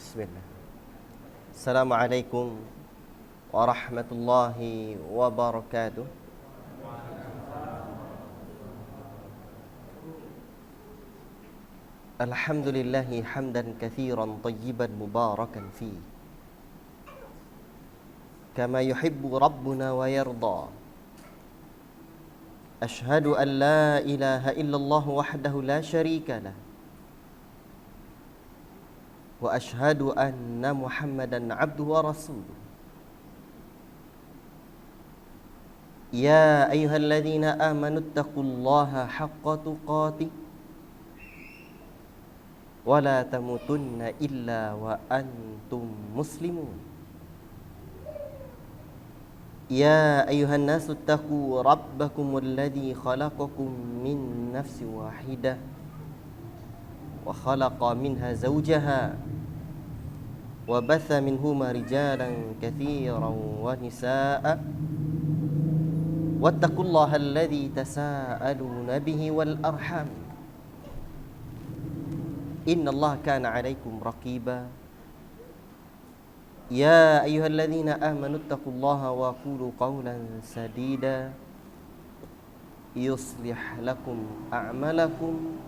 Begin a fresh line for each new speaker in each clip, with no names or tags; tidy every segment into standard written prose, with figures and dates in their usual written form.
Bismillah. Assalamualaikum warahmatullahi wabarakatuh. Alhamdulillahi hamdan katsiran tayyiban mubarakan fi kama yuhibbu rabbuna wa yarda. Ashhadu an la ilaha illallah wahdahu la syarika lah wa ashhadu anna Muhammadan abduhu wa rasuluh. Ya ayyuhalladzina amanu taqullaha haqqa tuqatih wa la tamutunna illa wa antum muslimun. Ya ayyuhan nasu taqu rabbakumul ladzi khalaqakum min nafsin wahidah wa khalaqa minha zawjaha wa batha minhuma rijalan katsiran wa nisaa'a wattaqullaha alladzi tasaaluna bihi wal arham innallaha kana 'alaikum raqiba. Ya ayyuhalladzina amanu taqullaha wa qulu qawlan sadida yuslih lakum a'malakum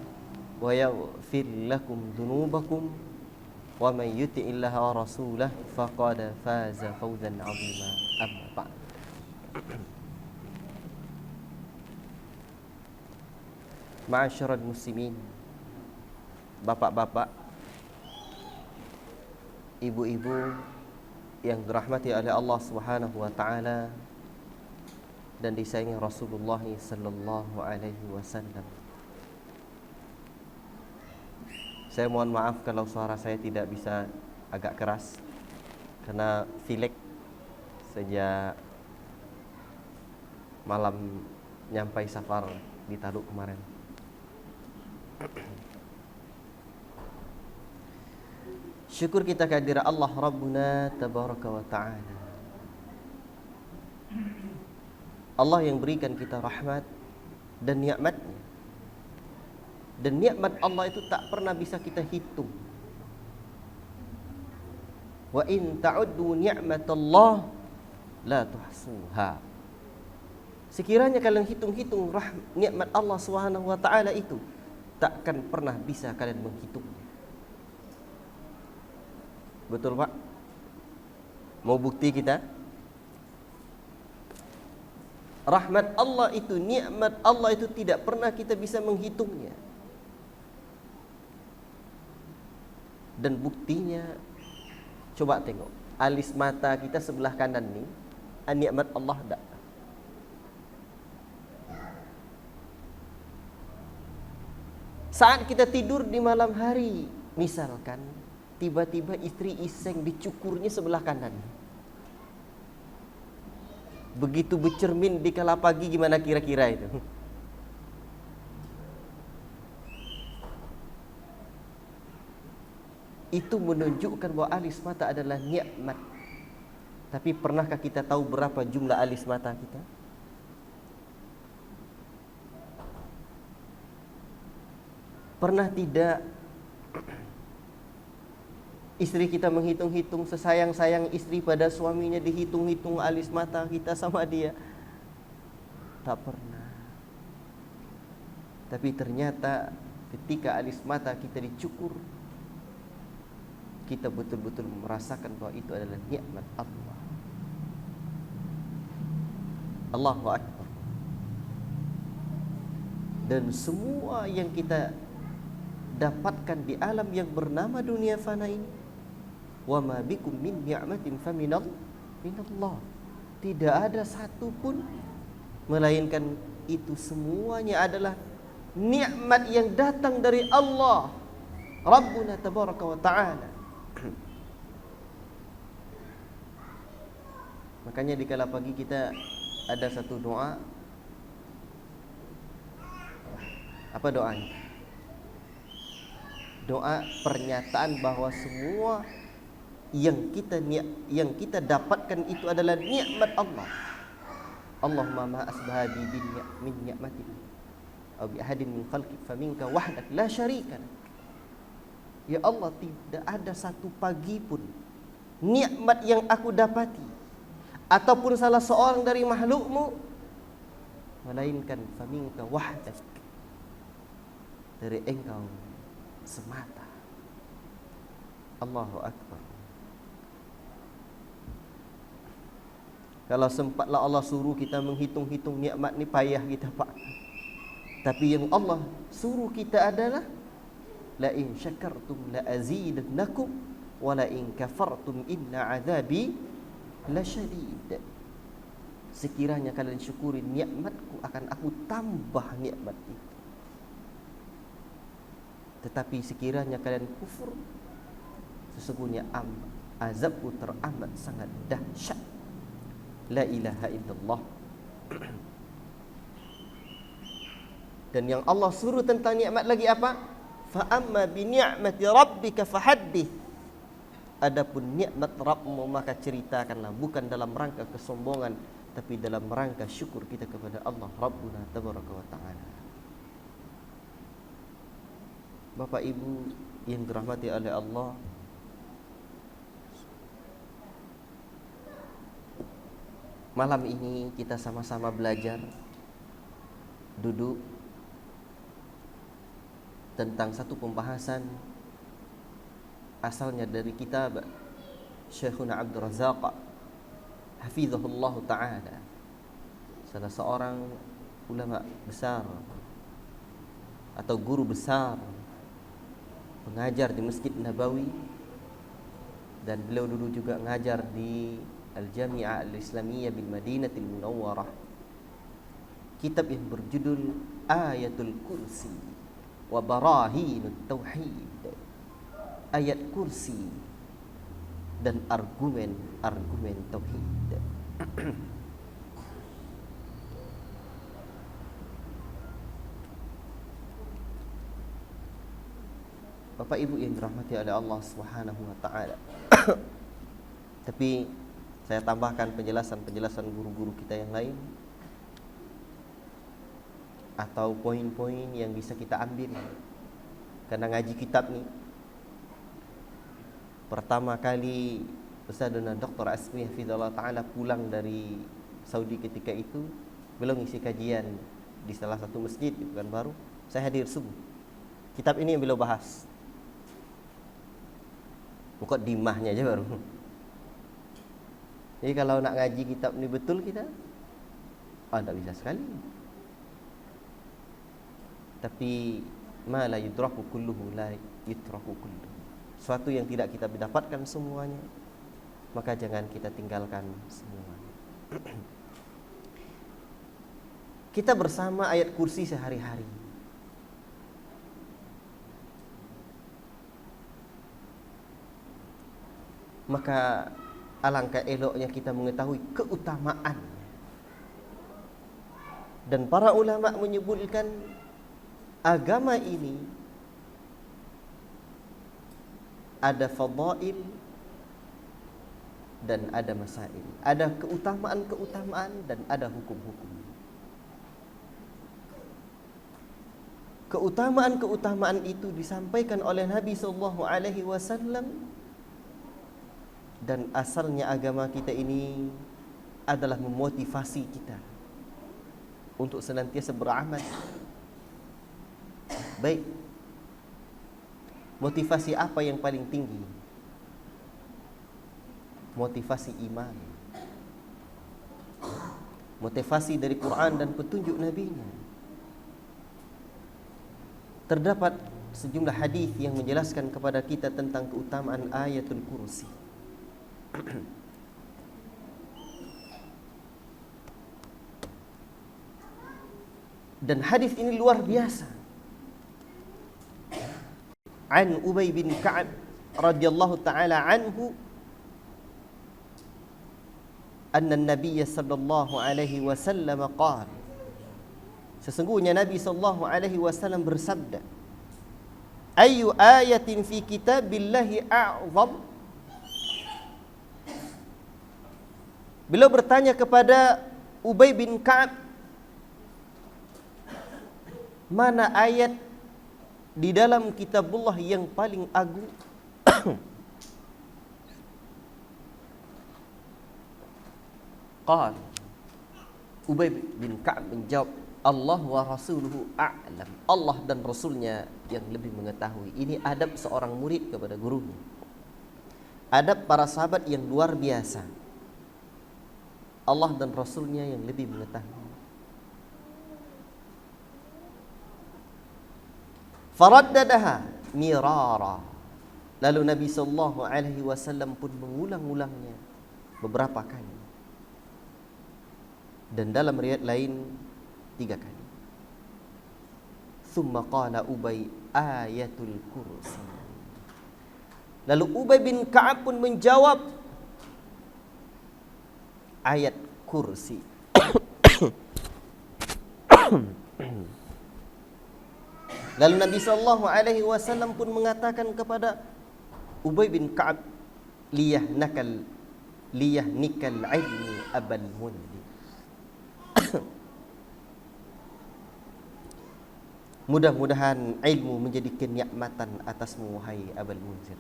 wa yaghfir lakum dhunubakum wa man yuti'illaha wa rasulahu faqad faza fawzan 'azima. Amma ba'd. Ma'asyiral muslimin, bapak-bapak, ibu-ibu yang dirahmati oleh Allah Subhanahu wa taala dan disayangi Rasulullah sallallahu alaihi wasallam. Saya mohon maaf kalau suara saya tidak bisa agak keras karena pilek sejak malam nyampai safar di Taluk kemarin. Syukur kita kehadirat Allah Rabbuna Tabaraka wa Ta'ala, Allah yang berikan kita rahmat dan nikmatnya. Dan nikmat Allah itu tak pernah bisa kita hitung. Wa in ta'uddu ni'matallah la tuhsuha. Sekiranya kalian hitung-hitung nikmat Allah Subhanahu wa Ta'ala itu, takkan pernah bisa kalian menghitungnya. Betul Pak? Mau bukti kita? Rahmat Allah itu, nikmat Allah itu tidak pernah kita bisa menghitungnya. Dan buktinya, coba tengok alis mata kita sebelah kanan ni, nikmat Allah tak? Saat kita tidur di malam hari, misalkan tiba-tiba istri iseng dicukurnya sebelah kanan. Begitu bercermin di kala pagi, gimana kira-kira itu? Itu menunjukkan bahwa alis mata adalah nikmat. Tapi pernahkah kita tahu berapa jumlah alis mata kita? Pernah tidak istri kita menghitung-hitung, sesayang-sayang istri pada suaminya, dihitung-hitung alis mata kita sama dia? Tak pernah. Tapi ternyata ketika alis mata kita dicukur, kita betul-betul merasakan bahwa itu adalah nikmat Allah. Allahu Akbar. Dan semua yang kita dapatkan di alam yang bernama dunia fana ini, wa ma bikum min ni'matin fa minallah. Tidak ada satu pun melainkan itu semuanya adalah nikmat yang datang dari Allah Rabbuna Tabaraka wa Ta'ala. Makanya di kala pagi kita ada satu doa. Apa doanya? Doa pernyataan bahwa semua yang kita dapatkan itu adalah nikmat Allah. Allahumma ma asbaha bi min ni'matin aw bi ahadin min khalqik faminka wahdak la syarika lak. Ya Allah, tidak ada satu pagi pun nikmat yang aku dapati ataupun salah seorang dari makhlukmu melainkan faminka wahdak, dari engkau semata. Allahu Akbar. Kalau sempatlah Allah suruh kita menghitung-hitung nikmat ni, payah kita pak. Tapi yang Allah suruh kita adalah la in syakartum la azidannakum wa la in kafartum inna azabi lasyadid. Sekiranya kalian syukuri nikmatku, akan aku tambah nikmat itu. Tetapi sekiranya kalian kufur, sesungguhnya azabku teramat sangat dahsyat. La ilaha illallah. Dan yang Allah suruh tentang nikmat lagi apa? Fa amma bi ni'mati rabbika fahaddits. Adapun nikmat Rabbmu maka ceritakanlah, bukan dalam rangka kesombongan, tapi dalam rangka syukur kita kepada Allah Rabbuna tabaraka wa taala. Bapak Ibu yang dirahmati oleh Allah, malam ini kita sama-sama belajar, duduk tentang satu pembahasan asalnya dari kitab Syekhuna Abdul Razak hafizahullah ta'ala, salah seorang ulama besar atau guru besar, pengajar di Masjid Nabawi, dan beliau dulu juga mengajar di Al-Jami'ah Al-Islamiyah bil Madinatil Munawwarah. Kitab yang berjudul Ayatul Kursi wa Barahinut Tauhid, ayat kursi dan argumen-argumen tauhid. Bapak Ibu yang dirahmati oleh Allah Subhanahu wa taala. Tapi saya tambahkan penjelasan guru-guru kita yang lain, atau poin-poin yang bisa kita ambil karena ngaji kitab ni. Pertama kali Ustaz dan Dr. Asmi hafizallahu taala pulang dari Saudi ketika itu, beliau ngisi kajian di salah satu masjid di Pekanbaru. Saya hadir subuh. Kitab ini yang beliau bahas. Muqaddimahnya aja baru. Jadi kalau nak ngaji kitab ni betul kita, tak bisa sekali. Tapi ma la yudraku kulluhu la yutraku kulluhu. Suatu yang tidak kita dapatkan semuanya, maka jangan kita tinggalkan semuanya. Kita bersama ayat kursi sehari-hari. Maka alangkah eloknya kita mengetahui keutamaannya. Dan para ulama menyebutkan agama ini ada fadail dan ada masail, ada keutamaan-keutamaan dan ada hukum-hukum. Keutamaan-keutamaan itu disampaikan oleh Nabi SAW, dan asalnya agama kita ini adalah memotivasi kita untuk senantiasa beramal baik. Motivasi apa yang paling tinggi? Motivasi iman. Motivasi dari Quran dan petunjuk Nabi-Nya. Terdapat sejumlah hadis yang menjelaskan kepada kita tentang keutamaan ayatul kursi. Dan hadis ini luar biasa. An Ubay bin Ka'ab radhiyallahu ta'ala anhu anna an-nabiy sallallahu alaihi wasallam qala, sesungguhnya Nabi sallallahu alaihi wasallam bersabda, ayu ayatin fi kitabillahi a'zam. Beliau bertanya kepada Ubay bin Ka'ab, mana ayat di dalam kitabullah yang paling agung. Qal, Ubay bin Ka'ab menjawab, Allah wa rasuluhu a'lam. Allah dan Rasulnya yang lebih mengetahui. Ini adab seorang murid kepada gurunya. Adab para sahabat yang luar biasa. Allah dan Rasulnya yang lebih mengetahui. Faraddadaha mirara. Lalu Nabi SAW pun mengulang-ulangnya beberapa kali. Dan dalam riwayat lain 3 kali. Thumma qala Ubay ayatul kursi. Lalu Ubay bin Ka'ab pun menjawab, ayat kursi. Lalu Nabi SAW pun mengatakan kepada Ubay bin Ka'ab, liyahnikal ilmi abal mundir. Mudah-mudahan ilmu menjadi kenikmatan atasmu, wahai Abul Munzir,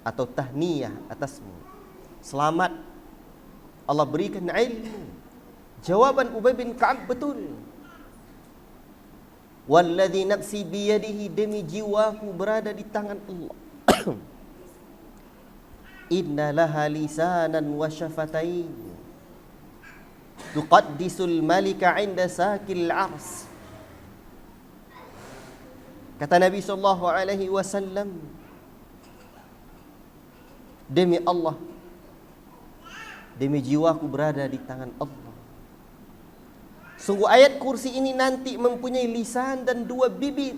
atau tahniyah atasmu. Selamat, Allah berikan ilmu. Jawaban Ubay bin Ka'ab betul. Walladzi nafsi biyadihi, demi jiwaku berada di tangan Allah. Inna laha lisanan wa syafatain tuqaddisul malika 'inda sakil 'ars. Kata Nabi SAW, demi Allah, demi jiwaku berada di tangan Allah. Sungguh ayat kursi ini nanti mempunyai lisan dan 2 bibir.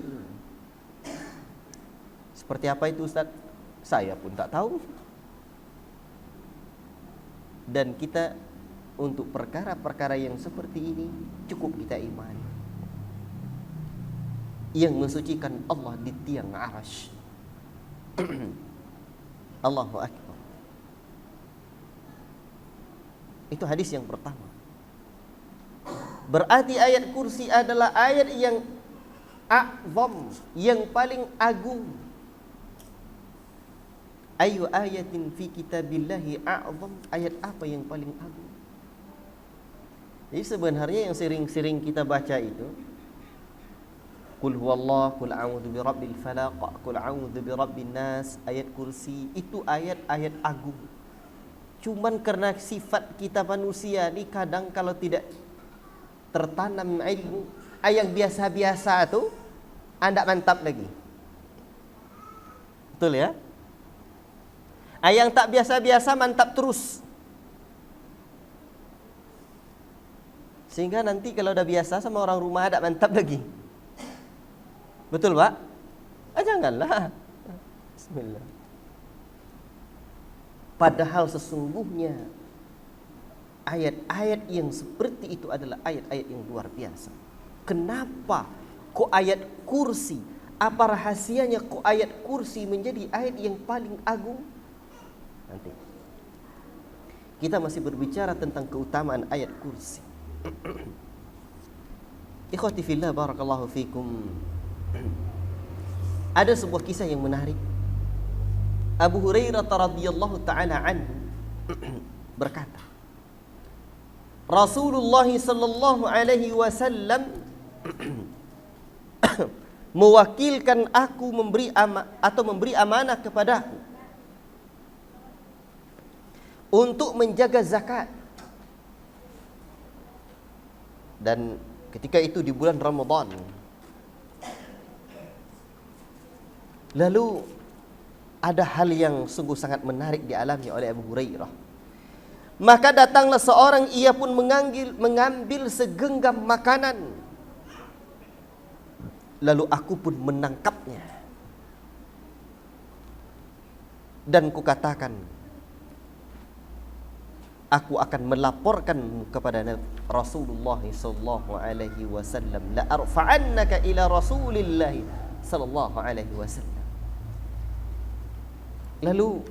Seperti apa itu, Ustaz? Saya pun tak tahu. Dan kita untuk perkara-perkara yang seperti ini cukup kita imani. Yang mensucikan Allah di tiang arasy. Allahu Akbar. Itu hadis yang pertama. Berarti ayat kursi adalah ayat yang a'zam, yang paling agung. Ayu ayatin fi kitabillahi a'zam. Ayat apa yang paling agung? Jadi sebenarnya yang sering-sering kita baca itu, Qul huwallah, Qul a'udzu birabbil falaq, Qul a'udzu birabbin nas, ayat kursi, itu ayat-ayat agung. Cuman karena sifat kita manusia ni kadang kalau tidak tertanam ilmu, yang biasa-biasa tu anda mantap lagi. Betul ya? Yang tak biasa-biasa mantap terus. Sehingga nanti kalau dah biasa sama orang rumah ada mantap lagi. Betul, Pak? Janganlah. Bismillah. Padahal sesungguhnya ayat-ayat yang seperti itu adalah ayat-ayat yang luar biasa. Kenapa kok ayat kursi? Apa rahasianya kok ayat kursi menjadi ayat yang paling agung? Nanti kita masih berbicara tentang keutamaan ayat kursi. Ikhwati fillah, barakallahu fikum. Ada sebuah kisah yang menarik. Abu Hurairah radhiyallahu taala anhu berkata, Rasulullah sallallahu alaihi wasallam mewakilkan aku memberi amanah kepadaku untuk menjaga zakat. Dan ketika itu di bulan Ramadan. Lalu ada hal yang sungguh sangat menarik dialami oleh Abu Hurairah. Maka datanglah seorang, ia pun mengambil segenggam makanan. Lalu aku pun menangkapnya. Dan kukatakan, aku akan melaporkan kepada Rasulullah sallallahu alaihi wasallam, la arfa'annaka ila Rasulillah sallallahu alaihi wasallam. Lalu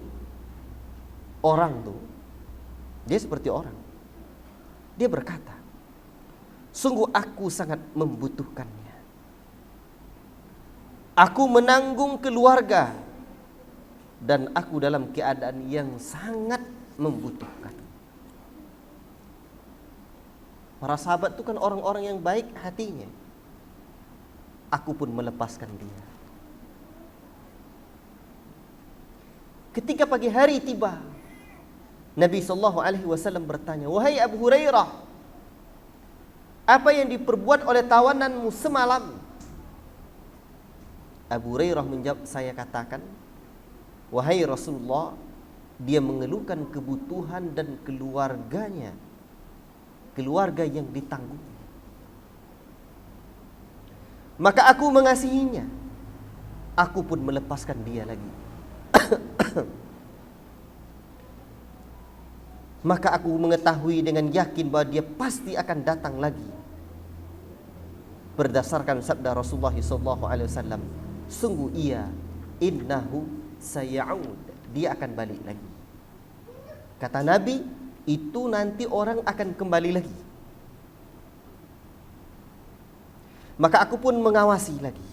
orang tu, dia seperti orang. Dia berkata, sungguh aku sangat membutuhkannya. Aku menanggung keluarga dan aku dalam keadaan yang sangat membutuhkan. Para sahabat itu kan orang-orang yang baik hatinya. Aku pun melepaskan dia. Ketika pagi hari tiba, Nabi SAW bertanya, "Wahai Abu Hurairah, apa yang diperbuat oleh tawananmu semalam?" Abu Hurairah menjawab, "Saya katakan, wahai Rasulullah, dia mengeluhkan kebutuhan dan keluarganya, keluarga yang ditanggung. Maka aku mengasihinya, aku pun melepaskan dia lagi. Maka aku mengetahui dengan yakin bahwa dia pasti akan datang lagi. Berdasarkan sabda Rasulullah SAW, sungguh ia, innahu sayauд, dia akan balik lagi." Kata Nabi, itu nanti orang akan kembali lagi. Maka aku pun mengawasi lagi.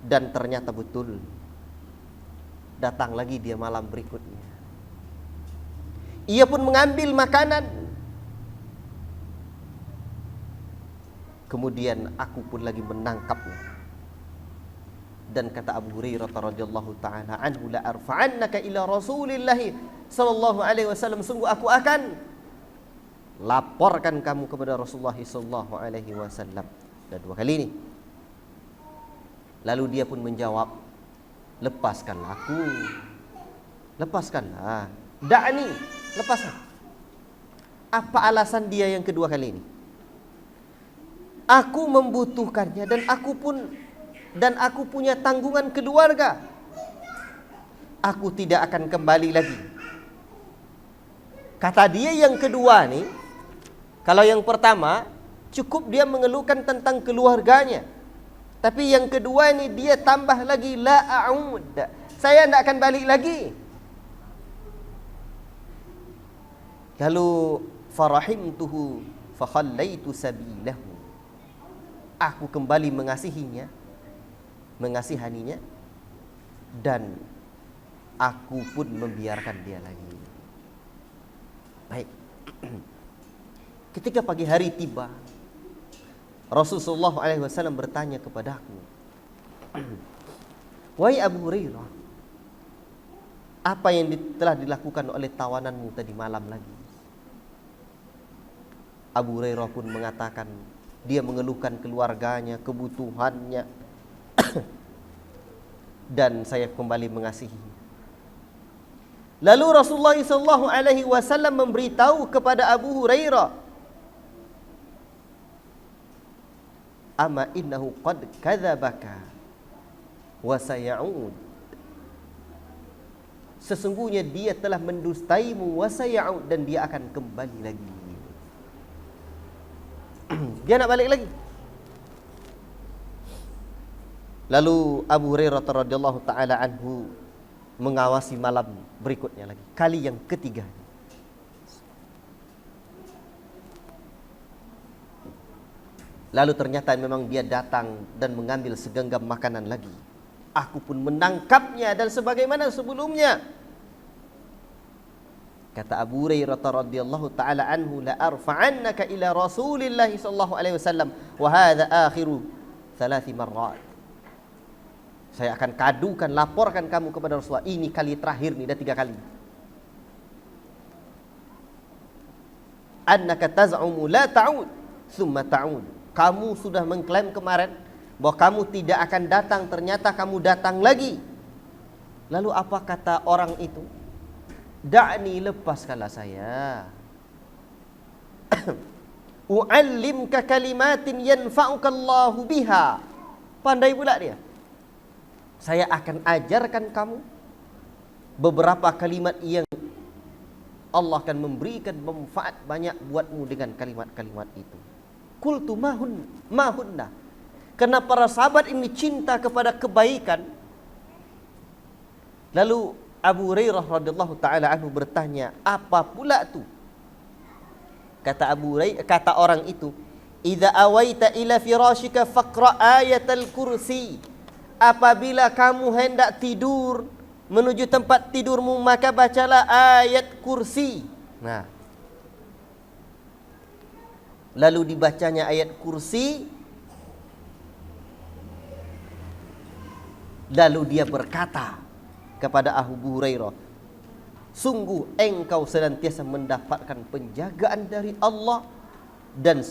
Dan ternyata betul, datang lagi dia malam berikutnya. Ia pun mengambil makanan. Kemudian aku pun lagi menangkapnya. Dan kata Abu Hurairah radhiyallahu taala anhu, "La arfa'annaka ila Rasulillah sallallahu alaihi wasallam." Sungguh aku akan laporkan kamu kepada Rasulullah sallallahu alaihi wasallam. Dan 2 kali ini. Lalu dia pun menjawab, "Lepaskanlah aku. Lepaskanlah. Da'ni, lepaskan." Apa alasan dia yang kedua kali ini? Aku membutuhkannya dan aku punya tanggungan keluarga. Aku tidak akan kembali lagi. Kata dia yang kedua nih, kalau yang pertama cukup dia mengeluhkan tentang keluarganya. Tapi yang kedua ini dia tambah lagi, la a'ud, saya tidak akan balik lagi. Lalu farahimtuhu fakhallaitu sabilahu. Aku kembali mengasihaninya, dan aku pun membiarkan dia lagi. Baik. Ketika pagi hari tiba, Rasulullah SAW bertanya kepadaku, "Wahai Abu Hurairah, apa yang telah dilakukan oleh tawananmu tadi malam lagi?" Abu Hurairah pun mengatakan, dia mengeluhkan keluarganya, kebutuhannya, dan saya kembali mengasihi. Lalu Rasulullah SAW memberitahu kepada Abu Hurairah, "Ama innahu qad kadzabaka wa sayauд." Sesungguhnya dia telah mendustaimu, wa sayauд, dan dia akan kembali lagi. Dia nak balik lagi. Lalu Abu Hurairah radhiyallahu taala anhu mengawasi malam berikutnya lagi, kali yang ketiga. Lalu ternyata memang dia datang dan mengambil segenggam makanan lagi. Aku pun menangkapnya dan sebagaimana sebelumnya. Kata Abu Hurairah radhiyallahu taala anhu, "La arfa'annaka ila Rasulillah sallallahu alaihi wasallam wa hadza akhiru 3 marrat." Saya akan kadukan, laporkan kamu kepada Rasulullah. Ini kali terakhir nih, dah 3 kali. Annaka taz'umu la ta'ud, thumma ta'ud. Kamu sudah mengklaim kemarin bahwa kamu tidak akan datang, ternyata kamu datang lagi. Lalu apa kata orang itu? Da'ni, lepaskanlah saya. U'allimka kalimatin yanfa'uka Allahu biha. Pandai pula dia. Saya akan ajarkan kamu beberapa kalimat yang Allah akan memberikan manfaat banyak buatmu dengan kalimat-kalimat itu. Qultu mahunna. Karena para sahabat ini cinta kepada kebaikan. Lalu Abu Hurairah radhiyallahu taala anhu bertanya, "Apa pula tu?" Kata orang itu, idza awaita ila firashika faqra ayatal kursi. Apabila kamu hendak tidur menuju tempat tidurmu, maka bacalah ayat kursi. Nah, lalu dibacanya ayat kursi. Lalu dia berkata kepada Abu Hurairah, sungguh engkau senantiasa mendapatkan penjagaan dari Allah dan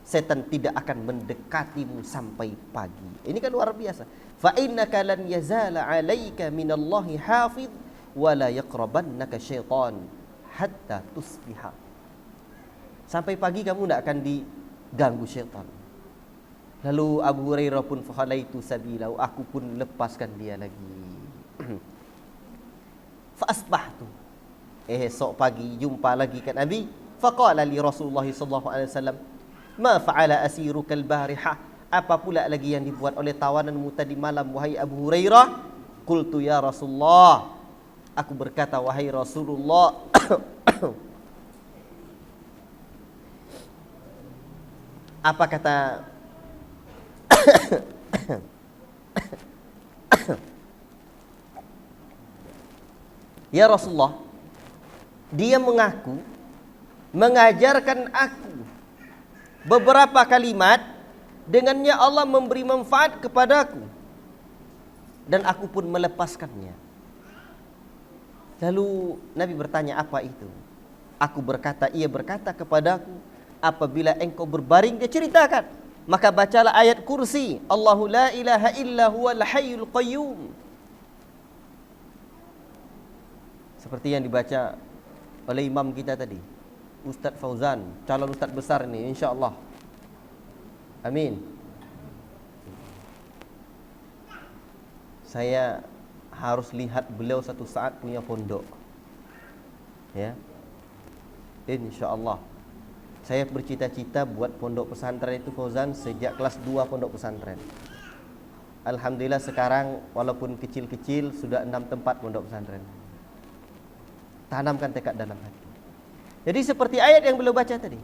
setan tidak akan mendekatimu sampai pagi. Ini kan luar biasa. Fa innaka lan yazala 'alaika minallahi hafidh wa la yaqrabannaka syaitan hatta tusbiha. Sampai pagi kamu tidak akan diganggu syaitan. Lalu Abu Hurairah pun fakhalaitu sabila, aku pun lepaskan dia lagi. Fa asbahtu, esok pagi jumpa lagi kan Nabi. Faqala li Rasulullah sallallahu alaihi wasallam, ma fa'ala asiruka al-barihah? Apa pula lagi yang dibuat oleh tawananmu tadi malam wahai Abu Hurairah? Qultu ya Rasulullah, aku berkata wahai Rasulullah, apa kata ya Rasulullah, dia mengaku mengajarkan aku beberapa kalimat, dengannya Allah memberi manfaat kepadaku dan aku pun melepaskannya. Lalu Nabi bertanya, apa itu? Aku berkata, ia berkata kepadaku, apabila engkau berbaring, dia ceritakan, maka bacalah ayat kursi, Allahu la ilaha illa huwal hayyul qayyum. Seperti yang dibaca oleh imam kita tadi, Ustaz Fauzan, calon ustaz besar ini insya-Allah. Amin. Saya harus lihat beliau satu saat punya pondok. Ya. Insya-Allah. Saya bercita-cita buat pondok pesantren itu Fauzan sejak kelas 2 pondok pesantren. Alhamdulillah sekarang walaupun kecil-kecil sudah 6 tempat pondok pesantren. Tanamkan tekad dalam hati. Jadi seperti ayat yang beliau baca tadi.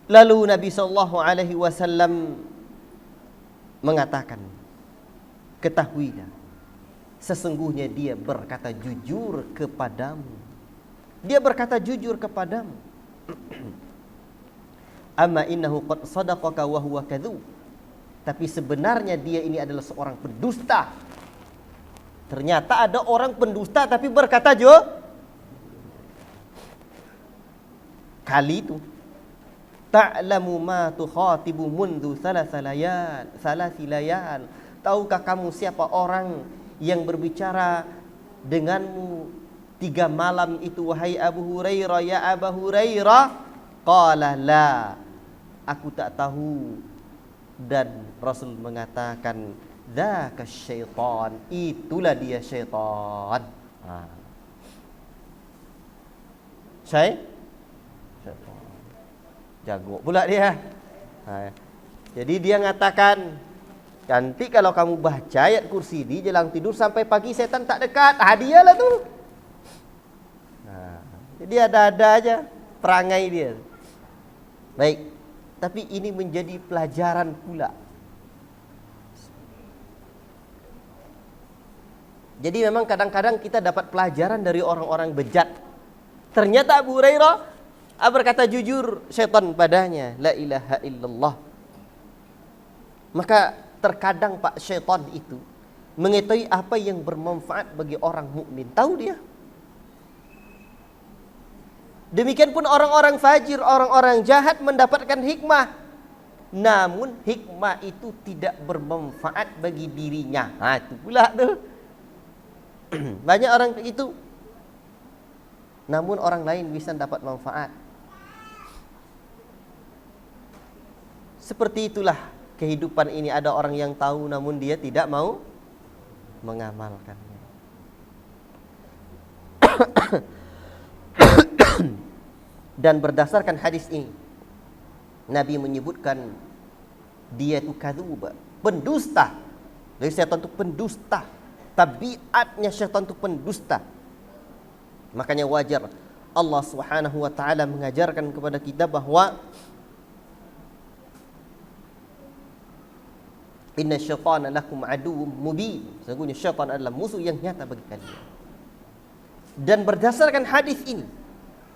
Lalu Nabi SAW mengatakan, ketahuilah, sesungguhnya dia berkata jujur kepadamu. Dia berkata jujur kepadamu. Amma innahu qad sadaqaka wa huwa kadzub. Tapi sebenarnya dia ini adalah seorang pendusta. Ternyata ada orang pendusta tapi berkata kali itu, ta'lamu ma tukhatibu mundu salasilayan. Tahukah kamu siapa orang yang berbicara denganmu 3 malam itu wahai Abu Hurairah, ya Abu Hurairah? Qala la, aku tak tahu. Dan Rasul mengatakan, dzaka syaitan, itulah dia syaitan. Syaitan. Jago pula dia. Jadi dia mengatakan, nanti kalau kamu baca ayat kursi di jelang tidur sampai pagi setan tak dekat. Dialah tu. Jadi ada-ada aja perangai dia. Baik, tapi ini menjadi pelajaran pula. Jadi memang kadang-kadang kita dapat pelajaran dari orang-orang bejat. Ternyata Abu Hurairah berkata jujur syaitan padanya, la ilaha illallah. Maka terkadang Pak syaitan itu mengetahui apa yang bermanfaat bagi orang mukmin. Tahu dia. Demikian pun orang-orang fajir, orang-orang jahat mendapatkan hikmah. Namun hikmah itu tidak bermanfaat bagi dirinya. Itu pula tu. Banyak orang itu. Namun orang lain bisa dapat manfaat. Seperti itulah kehidupan ini, ada orang yang tahu namun dia tidak mau mengamalkannya. Dan berdasarkan hadis ini, Nabi menyebutkan dia itu kadzub, pendusta. Jadi syaitan itu pendusta. Tabiatnya syaitan itu pendusta. Makanya wajar Allah Subhanahu wa taala mengajarkan kepada kita bahwa inna syaitana lakum aduwwum mubin. Sesungguhnya syaitan adalah musuh yang nyata bagi kalian. Dan berdasarkan hadis ini,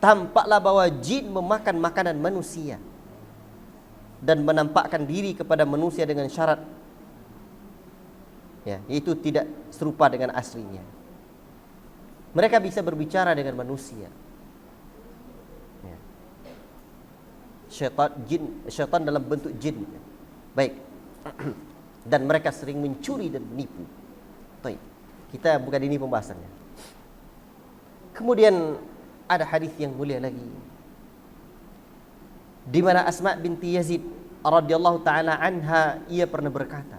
tampaklah bahwa jin memakan makanan manusia dan menampakkan diri kepada manusia dengan syarat, ya, itu tidak serupa dengan aslinya. Mereka bisa berbicara dengan manusia. Ya. Syaitan dalam bentuk jin. Baik. Dan mereka sering mencuri dan menipu. Baik. Kita bukan ini pembahasannya. Kemudian ada hadis yang mulia lagi, di mana Asma binti Yazid radhiyallahu taala anha, ia pernah berkata,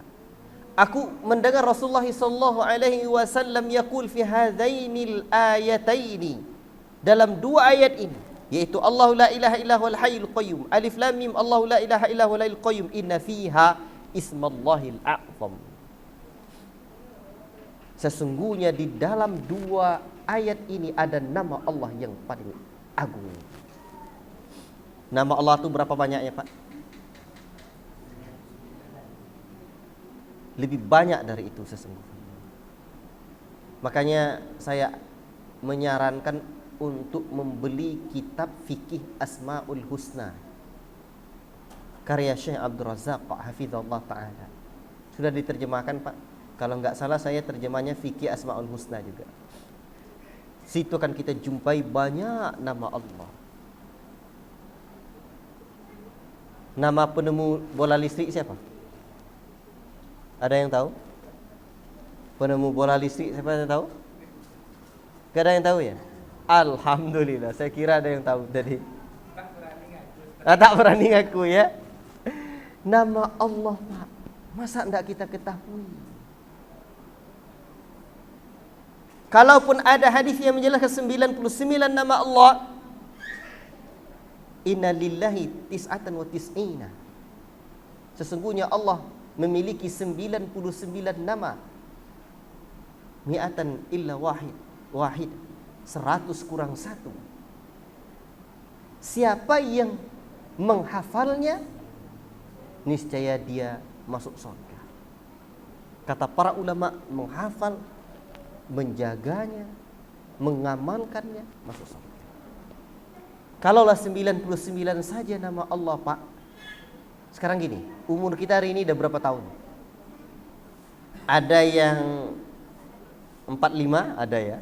aku mendengar Rasulullah sallallahu alaihi wasallam yaqul fi hadainil ayataini, dalam dua ayat ini, yaitu Allahu la ilaha illa huwal hayyul qayyum, alif lam mim, Allahu la ilaha illa huwal hayyul qayyum, inna fiha ismallahil a'zam. Sesungguhnya di dalam dua ayat ini ada nama Allah yang paling agung. Nama Allah itu berapa banyaknya, Pak? Lebih banyak dari itu sesungguhnya. Makanya saya menyarankan untuk membeli kitab fikih Asmaul Husna karya Syekh Abdul Razak hafizahullah taala. Sudah diterjemahkan, Pak. Kalau enggak salah saya terjemahnya fikih Asmaul Husna juga. Situ kan kita jumpai banyak nama Allah. Nama penemu bola listrik siapa? Ada yang tahu? Penemu bola listrik siapa yang tahu? Gak ada yang tahu ya? Alhamdulillah, saya kira ada yang tahu tadi. Tak berani ngaku ya. Nama Allah, Pak, masa enggak kita ketahui? Kalaupun ada hadis yang menjelaskan 99 nama Allah, inna lillahi tis'atan wa tis'ina, sesungguhnya Allah memiliki 99 nama, mi'atan illa wahid, 100 kurang 1. Siapa yang menghafalnya, niscaya dia masuk surga. Kata para ulama, menghafal, menjaganya, mengamalkannya, masuk surga. Kalaulah 99 saja nama Allah, Pak. Sekarang gini, umur kita hari ini udah berapa tahun? Ada yang 45, ada ya.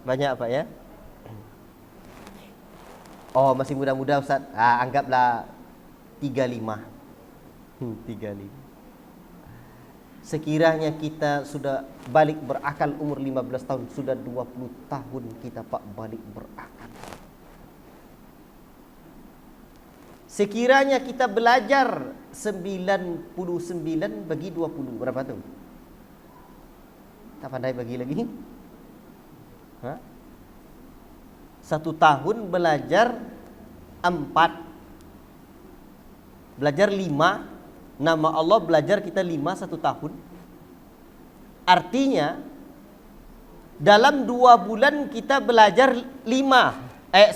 Banyak, Pak ya. Oh, masih muda-muda, Ustaz. Anggaplah 35. 35. Sekiranya kita sudah balik berakal umur 15 tahun, sudah 20 tahun kita, Pak, balik berakal. Sekiranya kita belajar 99 bagi 20, berapa tuh? Tak pandai bagi lagi? Hah? 1 tahun belajar 4, belajar 5. Nama Allah belajar kita 5 1 tahun. Artinya dalam 2 bulan kita belajar 1.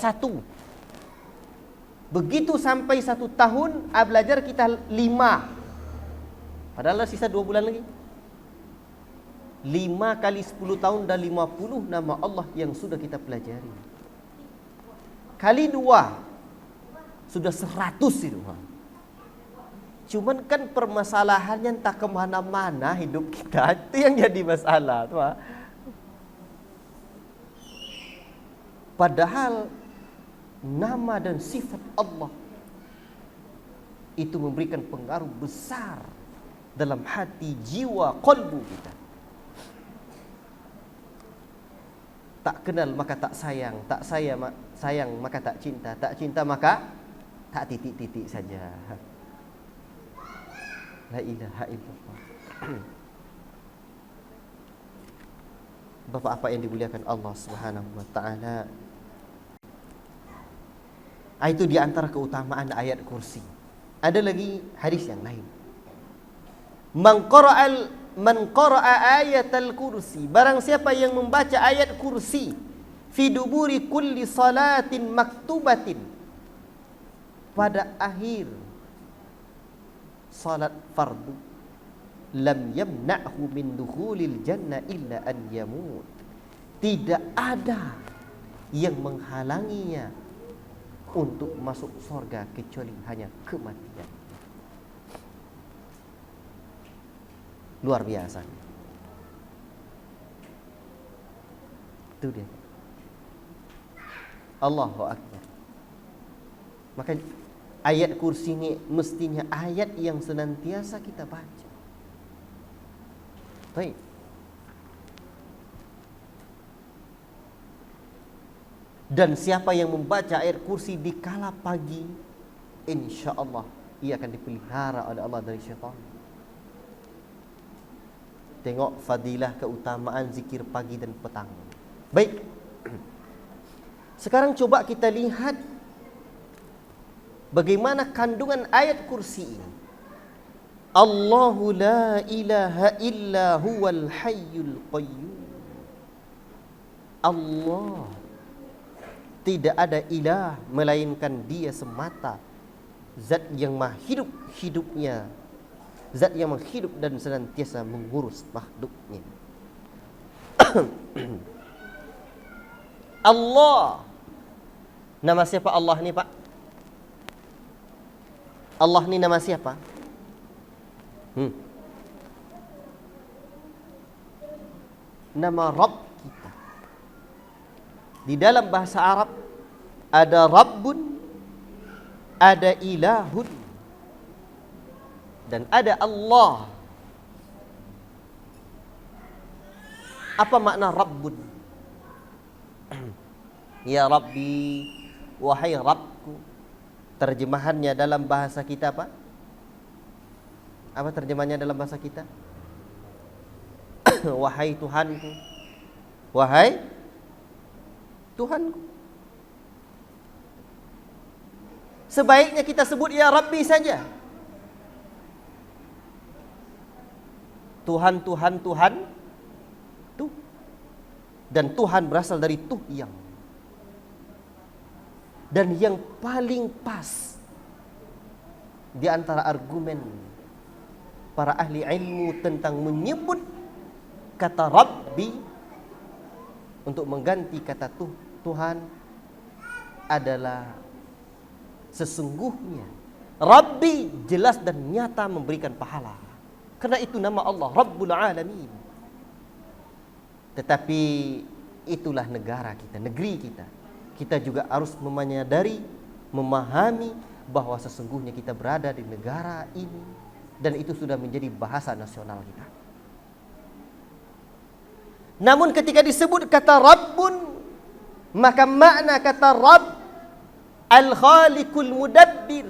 Begitu sampai 1 tahun belajar kita 5. Padahal sisa 2 bulan lagi. 5 kali 10 tahun dan 50 nama Allah yang sudah kita pelajari. Kali 2 sudah 100 itu. Cuman kan permasalahannya entah kemana-mana hidup kita, itu yang jadi masalah, tuh. Padahal nama dan sifat Allah itu memberikan pengaruh besar dalam hati, jiwa, qalbu kita. Tak kenal maka tak sayang, tak sayang maka tak cinta maka tak titik-titik saja. La ilaha illallah. Bapak-bapak yang dimuliakan Allah Subhanahu wa taala, itu di antara keutamaan ayat kursi. Ada lagi hadis yang lain. Man qara'a ayatal kursi, barang siapa yang membaca ayat kursi, fi duburi kulli salatin maktubatin, pada akhir salat fardu, lam yamna'hu min dukhulil jannah illa an yamut. Tidak ada yang menghalanginya untuk masuk surga kecuali hanya kematian. Luar biasa. Itu dia. Allahu Akbar. Maka ayat kursi ini mestinya ayat yang senantiasa kita baca. Baik. Dan siapa yang membaca ayat kursi di kala pagi, insya Allah ia akan dipelihara oleh Allah dari syaitan. Tengok fadilah keutamaan zikir pagi dan petang. Baik. Sekarang coba kita lihat bagaimana kandungan ayat kursi ini. Allahu la ilaha illa huwal hayyul qayyum. Allah, tidak ada ilah melainkan Dia semata, zat yang maha hidup hidupnya, zat yang maha hidup dan senantiasa mengurus makhluknya. Allah, nama siapa Allah ni Pak? Allah ni nama siapa? Nama Rabb kita. Di dalam bahasa Arab ada Rabbun, ada Ilahun, dan ada Allah. Apa makna Rabbun? Ya Rabbi, wahai Rabbku. Terjemahannya dalam bahasa kita apa? Apa terjemahannya dalam bahasa kita? Wahai Tuhanku, wahai Tuhanku. Sebaiknya kita sebut ya Rabbi saja. Tuhan, Tuhan, Tuhan, tuh. Dan Tuhan berasal dari tuh yang. Dan yang paling pas di antara argumen para ahli ilmu tentang menyebut kata Rabbi untuk mengganti kata Tuhan adalah sesungguhnya Rabbi jelas dan nyata memberikan pahala. Karena itu nama Allah Rabbul Alamin. Tetapi itulah negara kita, negeri kita. Kita juga harus menyadari, memahami bahwa sesungguhnya kita berada di negara ini dan itu sudah menjadi bahasa nasional kita. Namun ketika disebut kata Rabbun, maka makna kata Rabb Al-Khaliqul Mudabbir,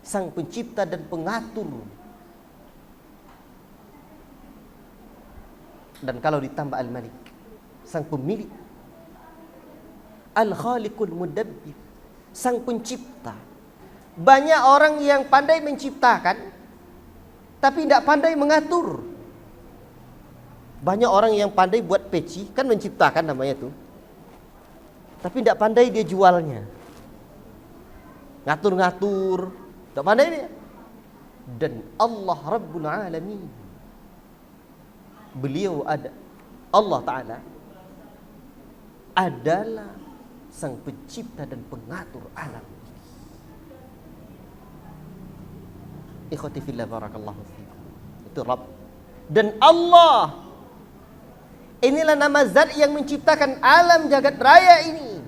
sang pencipta dan pengatur. Dan kalau ditambah Al-Malik, sang pemilik. Al-Khaliqul Mudabbir, sang pencipta. Banyak orang yang pandai menciptakan tapi tidak pandai mengatur. Banyak orang yang pandai buat peci, kan menciptakan namanya itu, tapi tidak pandai dia jualnya. Ngatur-ngatur, tidak pandai dia. Dan Allah Rabbul Alamin, beliau ada, Allah Ta'ala adalah sang pencipta dan pengatur alam. Ikhwati fillah barakallahu fikum. Itu Rabb. Dan Allah, inilah nama zat yang menciptakan alam jagat raya ini.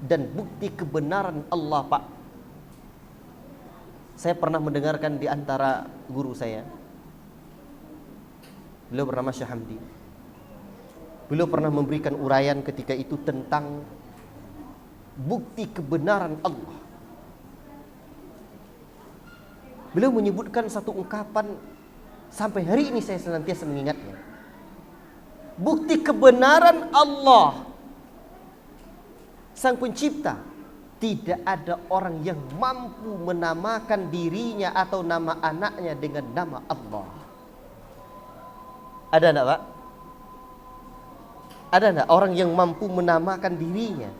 Dan bukti kebenaran Allah, Pak. Saya pernah mendengarkan di antara guru saya. Beliau bernama Syekh Hamdi. Beliau pernah memberikan uraian ketika itu tentang bukti kebenaran Allah. Beliau menyebutkan satu ungkapan sampai hari ini saya senantiasa mengingatnya. Bukti kebenaran Allah, sang pencipta, tidak ada orang yang mampu menamakan dirinya atau nama anaknya dengan nama Allah. Ada enggak, Pak? Ada enggak orang yang mampu menamakan dirinya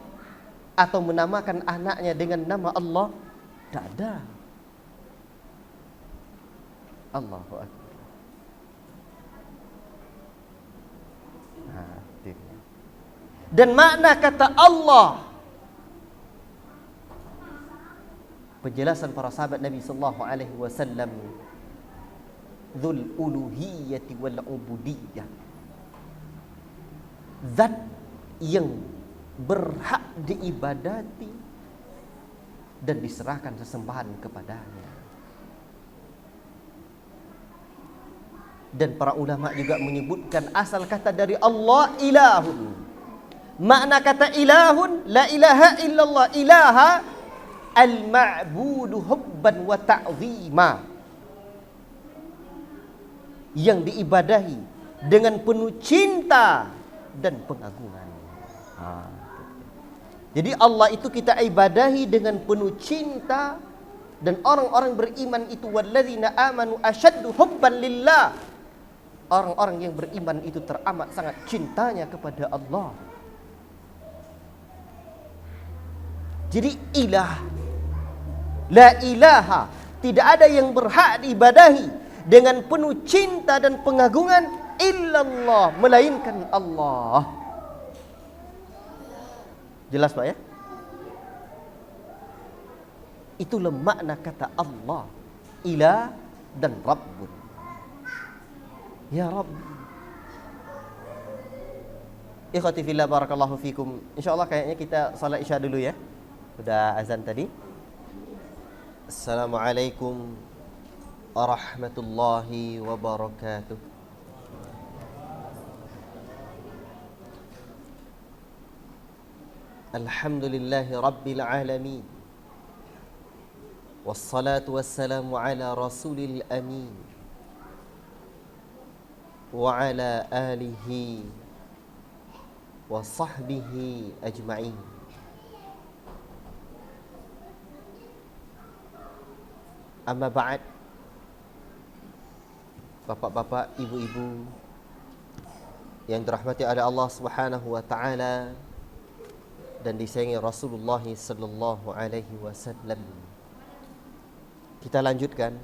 atau menamakan anaknya dengan nama Allah? Tidak ada. Allahu Akbar. Dan makna kata Allah, penjelasan para sahabat Nabi sallallahu alaihi wasallam, dzul uluhiyyati wal ubudiyyah, zat yang berhak diibadati dan diserahkan sesembahan kepadanya. Dan para ulama juga menyebutkan asal kata dari Allah ilahun. Makna kata ilahun, la ilaha illallah, ilaha al-ma'budu hubban wa ta'zima, yang diibadahi dengan penuh cinta dan pengagungan. Jadi Allah itu kita ibadahi dengan penuh cinta, dan orang-orang beriman itu walladzina amanu asyaddu hubban lillah. Orang-orang yang beriman itu teramat sangat cintanya kepada Allah. Jadi ilah, la ilaha, tidak ada yang berhak diibadahi dengan penuh cinta dan pengagungan illallah, melainkan Allah. Jelas Pak ya? Itulah makna kata Allah, ilah dan Rabbun. Ya Rabb. Ikhwati fillah, barakallahu fikum. InsyaAllah kayaknya kita salat isya dulu ya. Sudah azan tadi. Assalamualaikum warahmatullahi wabarakatuh. Alhamdulillahi rabbil alamin. Wassalatu wassalamu ala rasulil amin. Wa ala alihi wa sahbihi ajma'in. Amma ba'd. Bapak-bapak, ibu-ibu yang dirahmati oleh Allah Subhanahu wa taala dan disayangi Rasulullah sallallahu alaihi wasallam. Kita lanjutkan.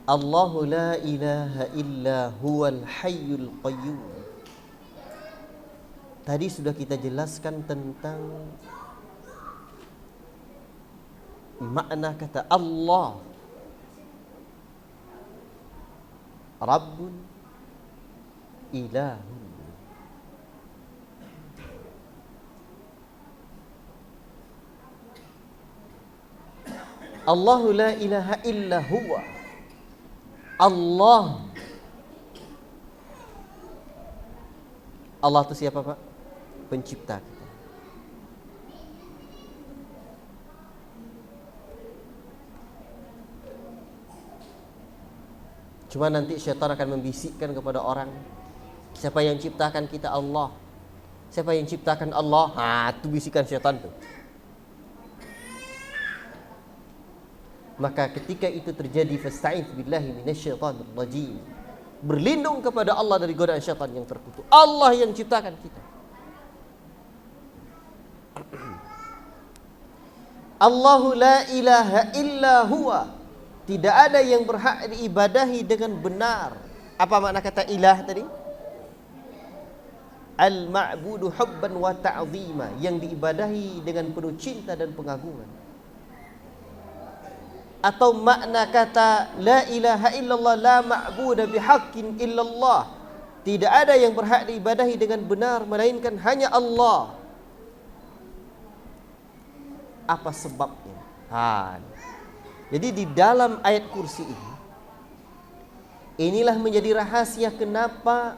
Allahu la ilaha illa huwal hayyul qayyum. Tadi sudah kita jelaskan tentang makna kata Allah, Rabbun, Ilahun. Allahu la ilaha illa huwa. Allah. Allah itu siapa Pak? Pencipta kita. Cuma nanti syaitan akan membisikkan kepada orang, siapa yang ciptakan kita? Allah. Siapa yang ciptakan Allah? Itu bisikan syaitan tuh. Maka ketika itu terjadi, fasta'idz billahi minasyaitonir rajim. Berlindung kepada Allah dari godaan syaitan yang terkutuk. Allah yang ciptakan kita. Allahu la ilaha illa huwa. Tidak ada yang berhak diibadahi dengan benar. Apa makna kata ilah tadi? Al-ma'budu hubban wa ta'zima, yang diibadahi dengan penuh cinta dan pengagungan. Atau makna kata la ilaha illallah, la ma'buda bihaqqin illallah, tidak ada yang berhak diibadahi dengan benar melainkan hanya Allah. Apa sebabnya? Jadi di dalam ayat kursi ini, inilah menjadi rahasia kenapa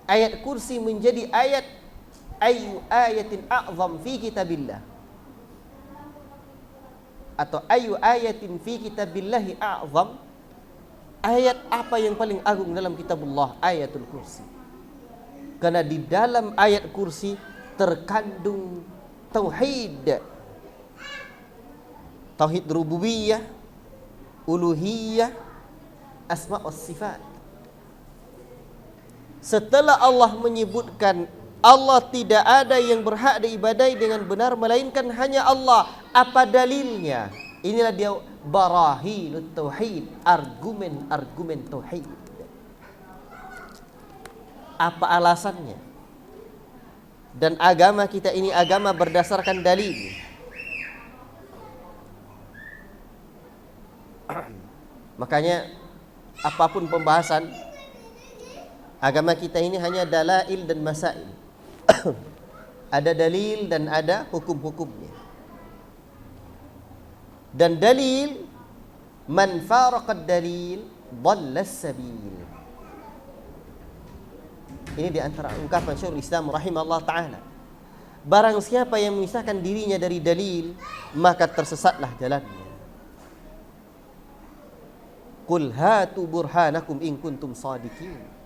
ayat kursi menjadi ayat ayu ayatin a'zam fi kitabillah, atau ayu ayatin fi kitabillahi a'zam. Ayat apa yang paling agung dalam kitabullah? Ayatul kursi. Karena di dalam ayat kursi terkandung tauhid, tauhid rububiyah, uluhiyah, asma' was sifat. Setelah Allah menyebutkan Allah tidak ada yang berhak diibadai dengan benar melainkan hanya Allah, apa dalilnya? Inilah dia barahinut tauhid, argumen-argumen tauhid. Apa alasannya? Dan agama kita ini agama berdasarkan dalil. Makanya apapun pembahasan agama kita ini hanya dalail dan masail. Ada dalil dan ada hukum-hukumnya. Dan dalil, man faraqad dalil dhalla sabil. Ini di antara ungkapan Syekhul Islam rahimahullah taala. Barang siapa yang memisahkan dirinya dari dalil, maka tersesatlah jalannya. Qul hatu burhanakum in kuntum shadiqin.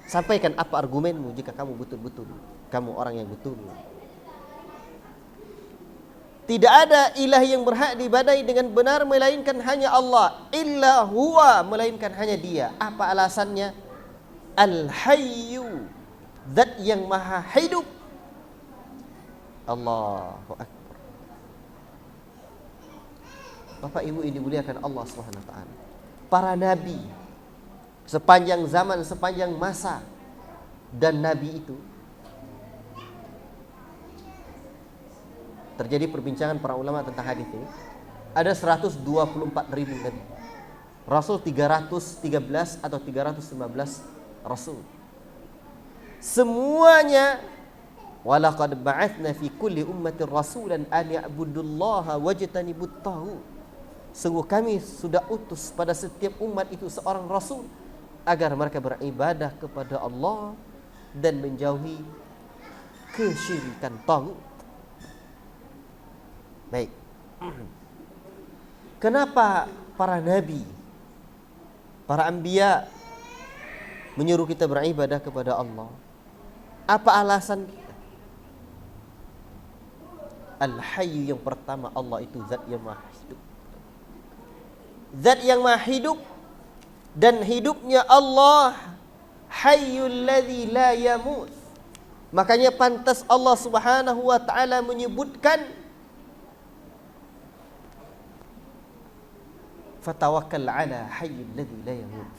Sampaikan apa argumenmu jika kamu betul-betul kamu orang yang betul. Tidak ada ilah yang berhak diibadai dengan benar melainkan hanya Allah, illa huwa, melainkan hanya Dia. Apa alasannya? Al-Hayyu, zat yang maha hidup. Allahu Akbar. Bapak Ibu ini dimuliakan Allah Subhanahu wa taala. Para nabi sepanjang zaman, sepanjang masa, dan nabi itu terjadi perbincangan para ulama tentang hadis ini. Ada 124.000 nabi. Rasul 313 atau 315 rasul. Semuanya walaqad ba'atsna fi kulli ummatin rasulan an ya'budullaha wajtanibut taghut. Sungguh kami sudah utus pada setiap umat itu seorang rasul agar mereka beribadah kepada Allah dan menjauhi kesyirikan taghut. Baik. Kenapa para nabi, para anbiya menyuruh kita beribadah kepada Allah? Apa alasan kita? Al-Hayyu, yang pertama, Allah itu zat yang maha hidup. Zat yang maha hidup, dan hidupnya Allah Hayyul ladzi la yamut. Makanya pantas Allah Subhanahu wa taala menyebutkan fatawakkal ala hayyil ladzi la yamut.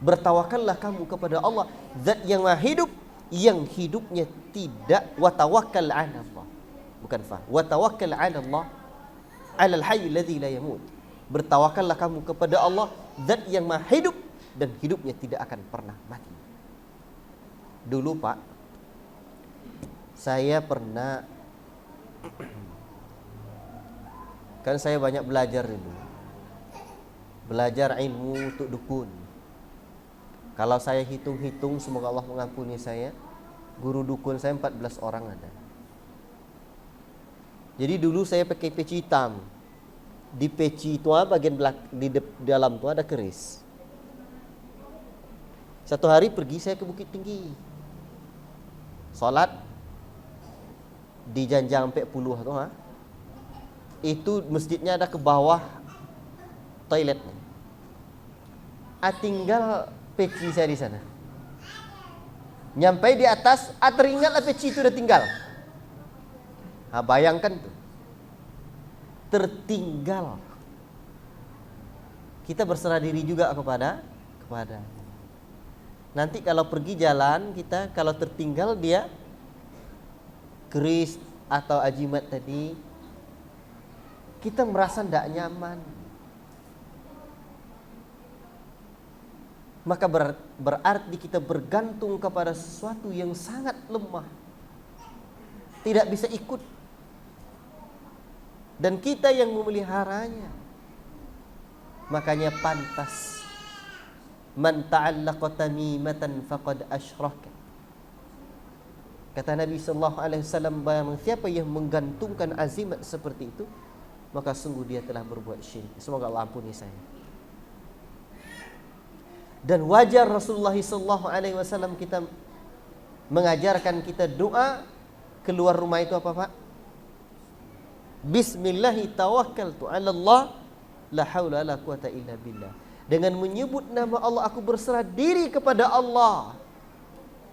Bertawakallah kamu kepada Allah, zat yang maha hidup, yang hidupnya tidak. Wa tawakkal ala Allah, bukan fa. Wa tawakkal ala Allah, ala al-hayyil ladzi la yamut. Bertawakallah kamu kepada Allah, zat yang maha hidup dan hidupnya tidak akan pernah mati. Dulu Pak, saya pernah kan saya banyak belajar dulu. Belajar ilmu untuk dukun. Kalau saya hitung-hitung, semoga Allah mengampuni saya, guru dukun saya 14 orang ada. Jadi dulu saya pakai peci hitam. Di peci itu bagian di dalam itu ada keris. Satu hari pergi saya ke Bukit Tinggi, salat di Janjang 40 tu itu masjidnya ada ke bawah toiletnya. Tinggal peci saya di sana. Nyampai di atas, teringatlah peci itu udah tinggal. Bayangkan tuh, tertinggal. Kita berserah diri juga kepada. Nanti kalau pergi jalan kita, kalau tertinggal dia keris atau ajimat tadi, kita merasa tidak nyaman. Maka berarti kita bergantung kepada sesuatu yang sangat lemah, tidak bisa ikut, dan kita yang memeliharanya. Makanya pantas, man ta'allaqa tamimatan faqad asyraka. Kata Nabi sallallahu alaihi wasallam, barang siapa yang menggantungkan azimat seperti itu, maka sungguh dia telah berbuat syirik. Semoga Allah ampuni saya. Dan wajar Rasulullah sallallahu alaihi wasallam kita mengajarkan kita doa keluar rumah itu apa Pak? Bismillahi tawakkaltu 'ala Allah La haula wala quwata illa billah. Dengan menyebut nama Allah aku berserah diri kepada Allah.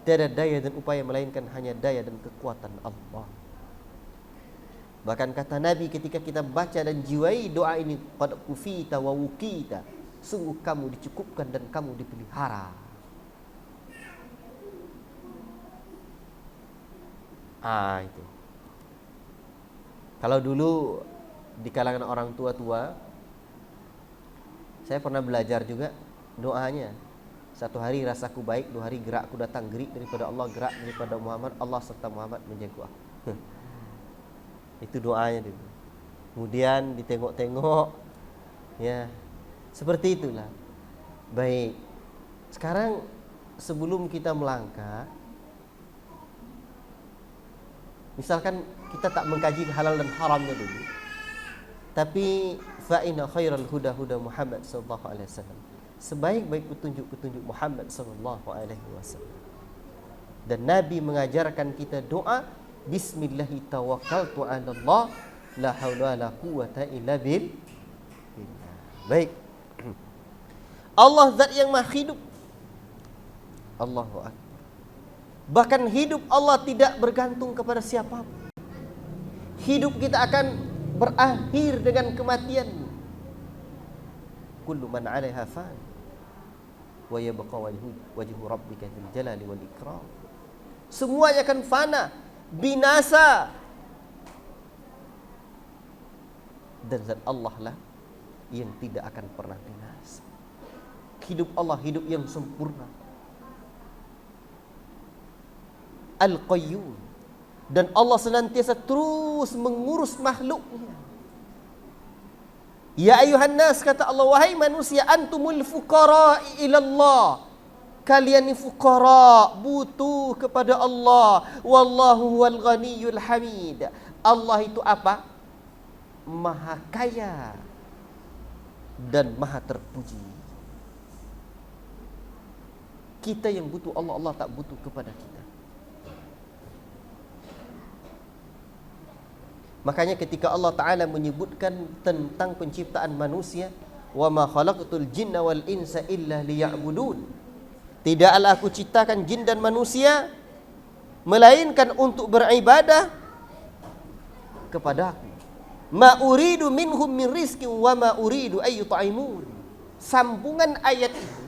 Tiada daya dan upaya melainkan hanya daya dan kekuatan Allah. Bahkan kata Nabi ketika kita baca dan jiwai doa ini, qad kufita wa wukita, sungguh kamu dicukupkan dan kamu dipelihara. Itu. Kalau dulu di kalangan orang tua-tua, saya pernah belajar juga doanya. Satu hari rasaku baik, 2 hari gerakku datang gerik daripada Allah, gerak daripada Muhammad, Allah serta Muhammad menjaga aku. Itu doanya dulu. Kemudian ditengok-tengok, ya seperti itulah. Baik. Sekarang sebelum kita melangkah, misalkan kita tak mengkaji halal dan haramnya dulu, tapi fa inna khairal huda huda Muhammad sallallahu alaihi wasallam. Sebaik-baik petunjuk-petunjuk Muhammad sallallahu alaihi wasallam. Dan Nabi mengajarkan kita doa, bismillahi tawakkaltu 'ala Allah, la haula wala quwata illa billah. Baik. Allah zat yang maha hidup. Allahu akbar. Bahkan hidup Allah tidak bergantung kepada siapapun. Hidup kita akan berakhir dengan kematian. Kullu man 'alaiha fan wa yabqa wajhu rabbika dzul jalali wal ikram. Semuanya akan fana, binasa. Dan zat Allah lah yang tidak akan pernah binasa. Hidup Allah hidup yang sempurna. Al-Qayyum. Dan Allah senantiasa terus mengurus makhluknya. Ya ayuhan nas, kata Allah, wahai manusia, antumul fuqara ilallah. Kalian ni fuqara, butuh kepada Allah. Wallahu wal ghaniyul hamid. Allah itu apa? Maha kaya dan maha terpuji. Kita yang butuh Allah, Allah tak butuh kepada kita. Makanya ketika Allah Ta'ala menyebutkan tentang penciptaan manusia, wa ma khalaqtul jinna wal insa illa liya'budun. Tidaklah aku ciptakan jin dan manusia melainkan untuk beribadah kepada aku. Ma uridu minhum min rizqin wa ma uridu ay yut'imun. Sambungan ayat itu,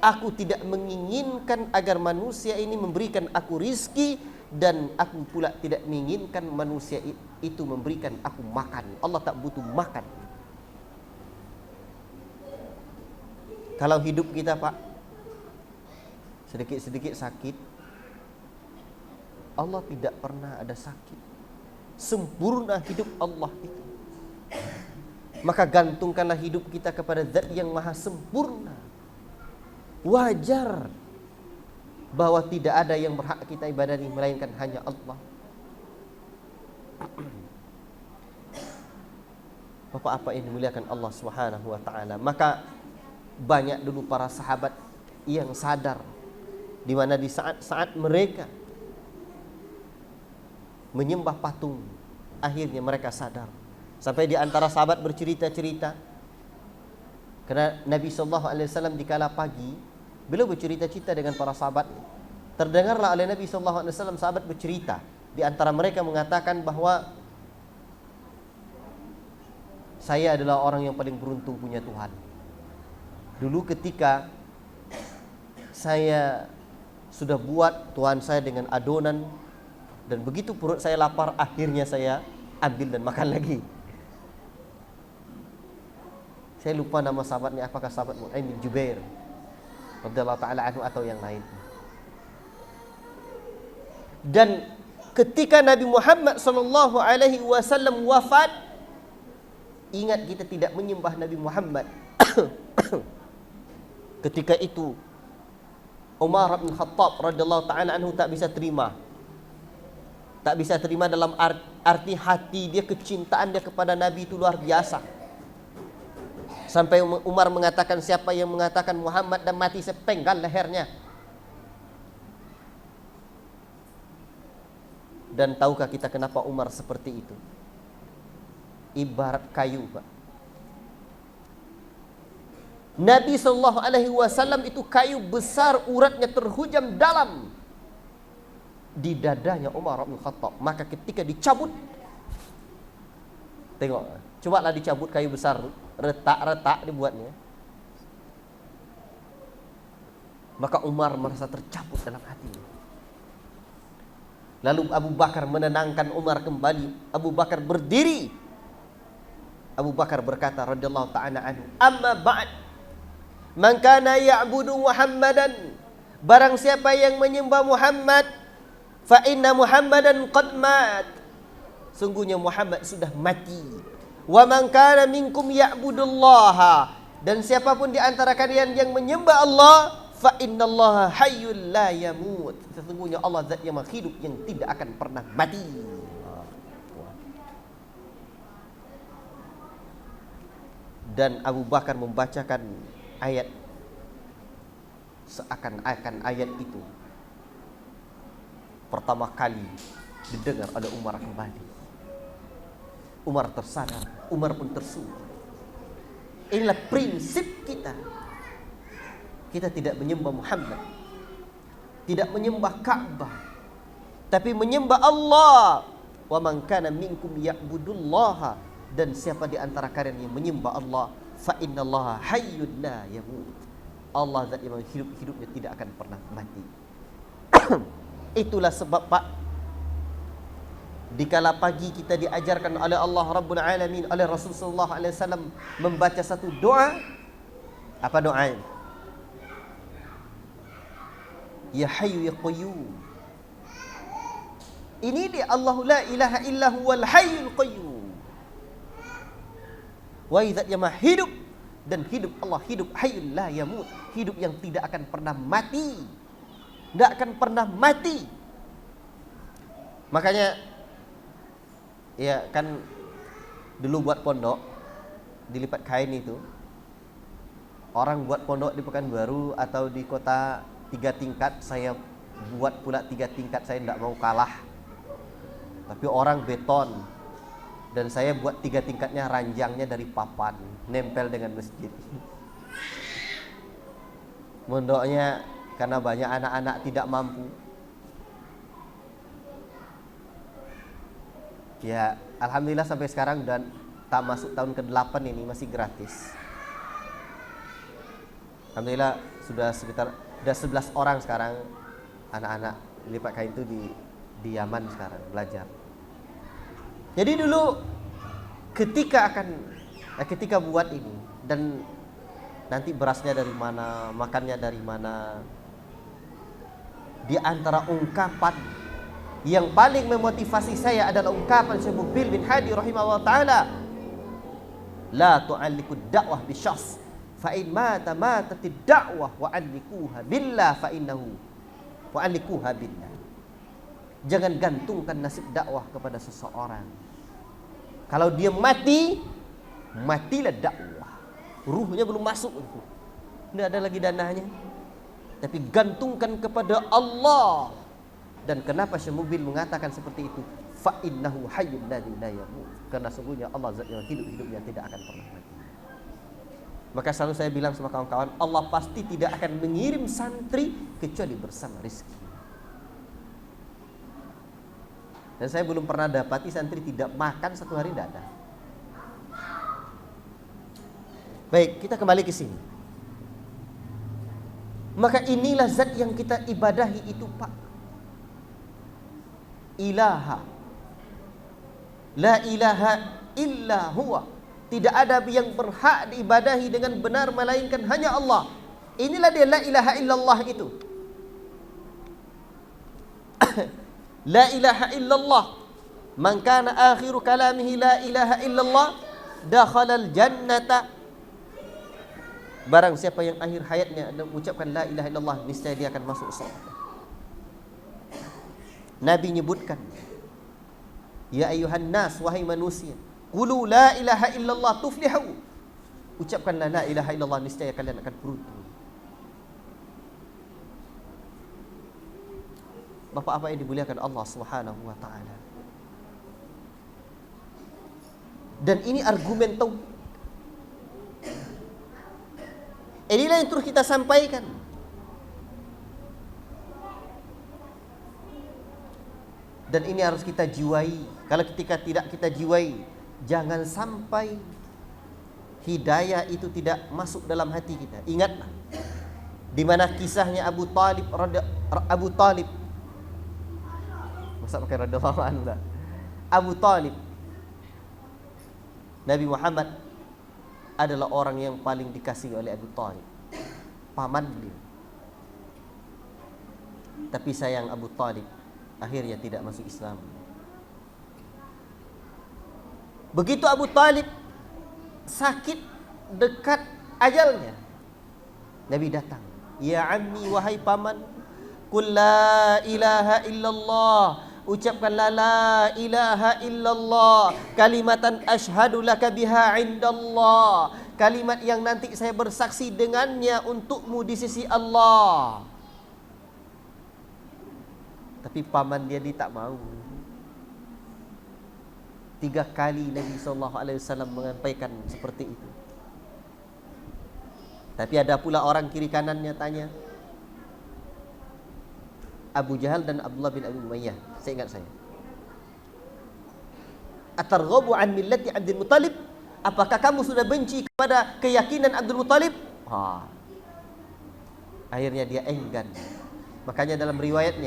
aku tidak menginginkan agar manusia ini memberikan aku rizki, dan aku pula tidak menginginkan manusia itu memberikan aku makan. Allah tak butuh makan. Kalau hidup kita, Pak, sedikit-sedikit sakit, Allah tidak pernah ada sakit. Sempurna hidup Allah itu. Maka gantungkanlah hidup kita kepada Zat yang maha sempurna. Wajar bahwa tidak ada yang berhak kita ibadahi melainkan hanya Allah. Bapak apa yang dimuliakan Allah Subhanahu wa taala. Maka banyak dulu para sahabat yang sadar di mana di saat-saat mereka menyembah patung, akhirnya mereka sadar. Sampai di antara sahabat bercerita-cerita, karena Nabi SAW di kala pagi beliau bercerita-cerita dengan para sahabat. Terdengarlah oleh Nabi SAW sahabat bercerita. Di antara mereka mengatakan bahwa saya adalah orang yang paling beruntung punya Tuhan. Dulu ketika saya sudah buat Tuhan saya dengan adonan, dan begitu perut saya lapar, akhirnya saya ambil dan makan lagi. Saya lupa nama sahabatnya, apakah sahabat Mu'aim bin Jubair radhiyallahu ta'ala anhu atau yang lain. Dan ketika Nabi Muhammad sallallahu alaihi wasallam wafat, ingat kita tidak menyembah Nabi Muhammad. Ketika itu Umar bin Khattab radhiyallahu ta'ala anhu tak bisa terima. Tak bisa terima dalam arti hati dia, kecintaan dia kepada Nabi itu luar biasa. Sampai Umar mengatakan, siapa yang mengatakan Muhammad dan mati, saya penggal lehernya. Dan tahukah kita kenapa Umar seperti itu? Ibarat kayu, Pak. Nabi SAW itu kayu besar, uratnya terhujam dalam di dadanya Umar bin Khattab. Maka ketika dicabut, tengok, cobalah dicabut kayu besar, retak-retak dibuatnya. Maka Umar merasa tercabut dalam hatinya. Lalu Abu Bakar menenangkan Umar kembali. Abu Bakar berdiri. Abu Bakar berkata radhiyallahu ta'ala anhu, amma ba'd, man kana ya'budu Muhammadan, barang siapa yang menyembah Muhammad, fa inna Muhammadan qad mat, sungguhnya Muhammad sudah mati. Wa man kana minkum ya'budullaha, dan siapapun di antara kalian yang menyembah Allah, fa innallaha hayyul la yamut, sesungguhnya Allah zat yang hidup yang tidak akan pernah mati. Dan Abu Bakar membacakan ayat, seakan-akan ayat itu pertama kali didengar oleh Umar kembali. Umar tersadar, Umar pun tersuruh. Inilah prinsip kita. Kita tidak menyembah Muhammad, tidak menyembah Ka'bah, tapi menyembah Allah. Wa man kana minkum ya'budullaha, dan siapa di antara kalian yang menyembah Allah, fa innallaha hayyun la yamut, Allah zat yang hidup, hidupnya tidak akan pernah mati. Itulah sebab Pak, dikala pagi kita diajarkan oleh Allah Rabbul Alamin, oleh Rasulullah sallallahu alaihi wasallam membaca satu doa. Apa doa? Ya Hayyu ya Qayyum. Ini dia Allahu la ilaha illa huwal hayyul qayyum. Wahai zat yang maha hidup, dan hidup Allah hidup hayyul la yamut, hidup yang tidak akan pernah mati, tidak akan pernah mati. Makanya ya kan dulu buat pondok dilipat kain itu, orang buat pondok di Pekanbaru atau di kota 3 tingkat, saya buat pula 3 tingkat, saya tidak mau kalah. Tapi orang beton, dan saya buat 3 tingkatnya, ranjangnya dari papan, nempel dengan masjid. Pondoknya karena banyak anak-anak tidak mampu, ya alhamdulillah sampai sekarang dan tak masuk tahun ke-8 ini masih gratis. Alhamdulillah sudah sekitar 11 orang sekarang anak-anak lipat kain itu di Yaman sekarang belajar. Jadi dulu ketika buat ini, dan nanti berasnya dari mana, makannya dari mana, di antara ungkapan yang paling memotivasi saya adalah ungkapan Syekh Muqbil bin Hadi rahimahullah taala, la tu'alliqud da'wah bisyakhs fa in mata matatid da'wah wa allikuha billah fa innahu wa allikuha billah. Jangan gantungkan nasib dakwah kepada seseorang. Kalau dia mati, matilah dakwah. Ruhnya belum masuk, tidak ada lagi dananya. Tapi gantungkan kepada Allah. Dan kenapa Syekh Muqbil mengatakan seperti itu? Fa innahu hayyun la yamut, karena sungguhnya Allah zat yang hidup, hidupnya tidak akan pernah mati. Maka selalu saya bilang sama kawan-kawan, Allah pasti tidak akan mengirim santri kecuali bersama rezeki. Dan saya belum pernah dapati santri tidak makan 1 hari, tidak ada. Baik, kita kembali ke sini. Maka inilah zat yang kita ibadahi itu, Pak. Ilaha, la ilaha illa huwa, tidak ada yang berhak diibadahi dengan benar melainkan hanya Allah. Inilah dia la ilaha illallah itu. La ilaha illallah, man kana akhiru kalamihi la ilaha illallah dakhalal jannata, barang siapa yang akhir hayatnya mengucapkan la ilaha illallah, niscaya dia akan masuk surga. Nabi nyebutkan, ya ayuhan nas, wahai manusia, qulu la ilaha illallah tuflihu, ucapkanlah la ilaha illallah, niscaya kalian akan beruntung. Bapak-bapak yang dimuliakan Allah Subhanahu wa taala. Dan ini argumen tauhid. Inilah yang terus kita sampaikan. Dan ini harus kita jiwai. Kalau ketika tidak kita jiwai, jangan sampai hidayah itu tidak masuk dalam hati kita. Ingatlah di mana kisahnya Abu Talib. Masa pakai radhiyallahu anhu lah. Abu Talib, Nabi Muhammad adalah orang yang paling dikasihi oleh Abu Talib, paman beliau. Tapi sayang Abu Talib akhirnya tidak masuk Islam. Begitu Abu Talib sakit dekat ajalnya, Nabi datang, ya ammi, wahai paman, qul la ilaha illallah, ucapkanlah la ilaha illallah, kalimatan asyhadu laka biha indallah, kalimat yang nanti saya bersaksi dengannya untukmu di sisi Allah. Tapi paman dia tak mau. 3 kali Nabi SAW menyampaikan seperti itu. Tapi ada pula orang kiri kanannya tanya, Abu Jahal dan Abdullah bin Abi Umayyah, saya ingat saya. Atarghabu an millati Abdul Muttalib? Apakah kamu sudah benci kepada keyakinan Abdul Muttalib? Akhirnya dia enggan. Makanya dalam riwayat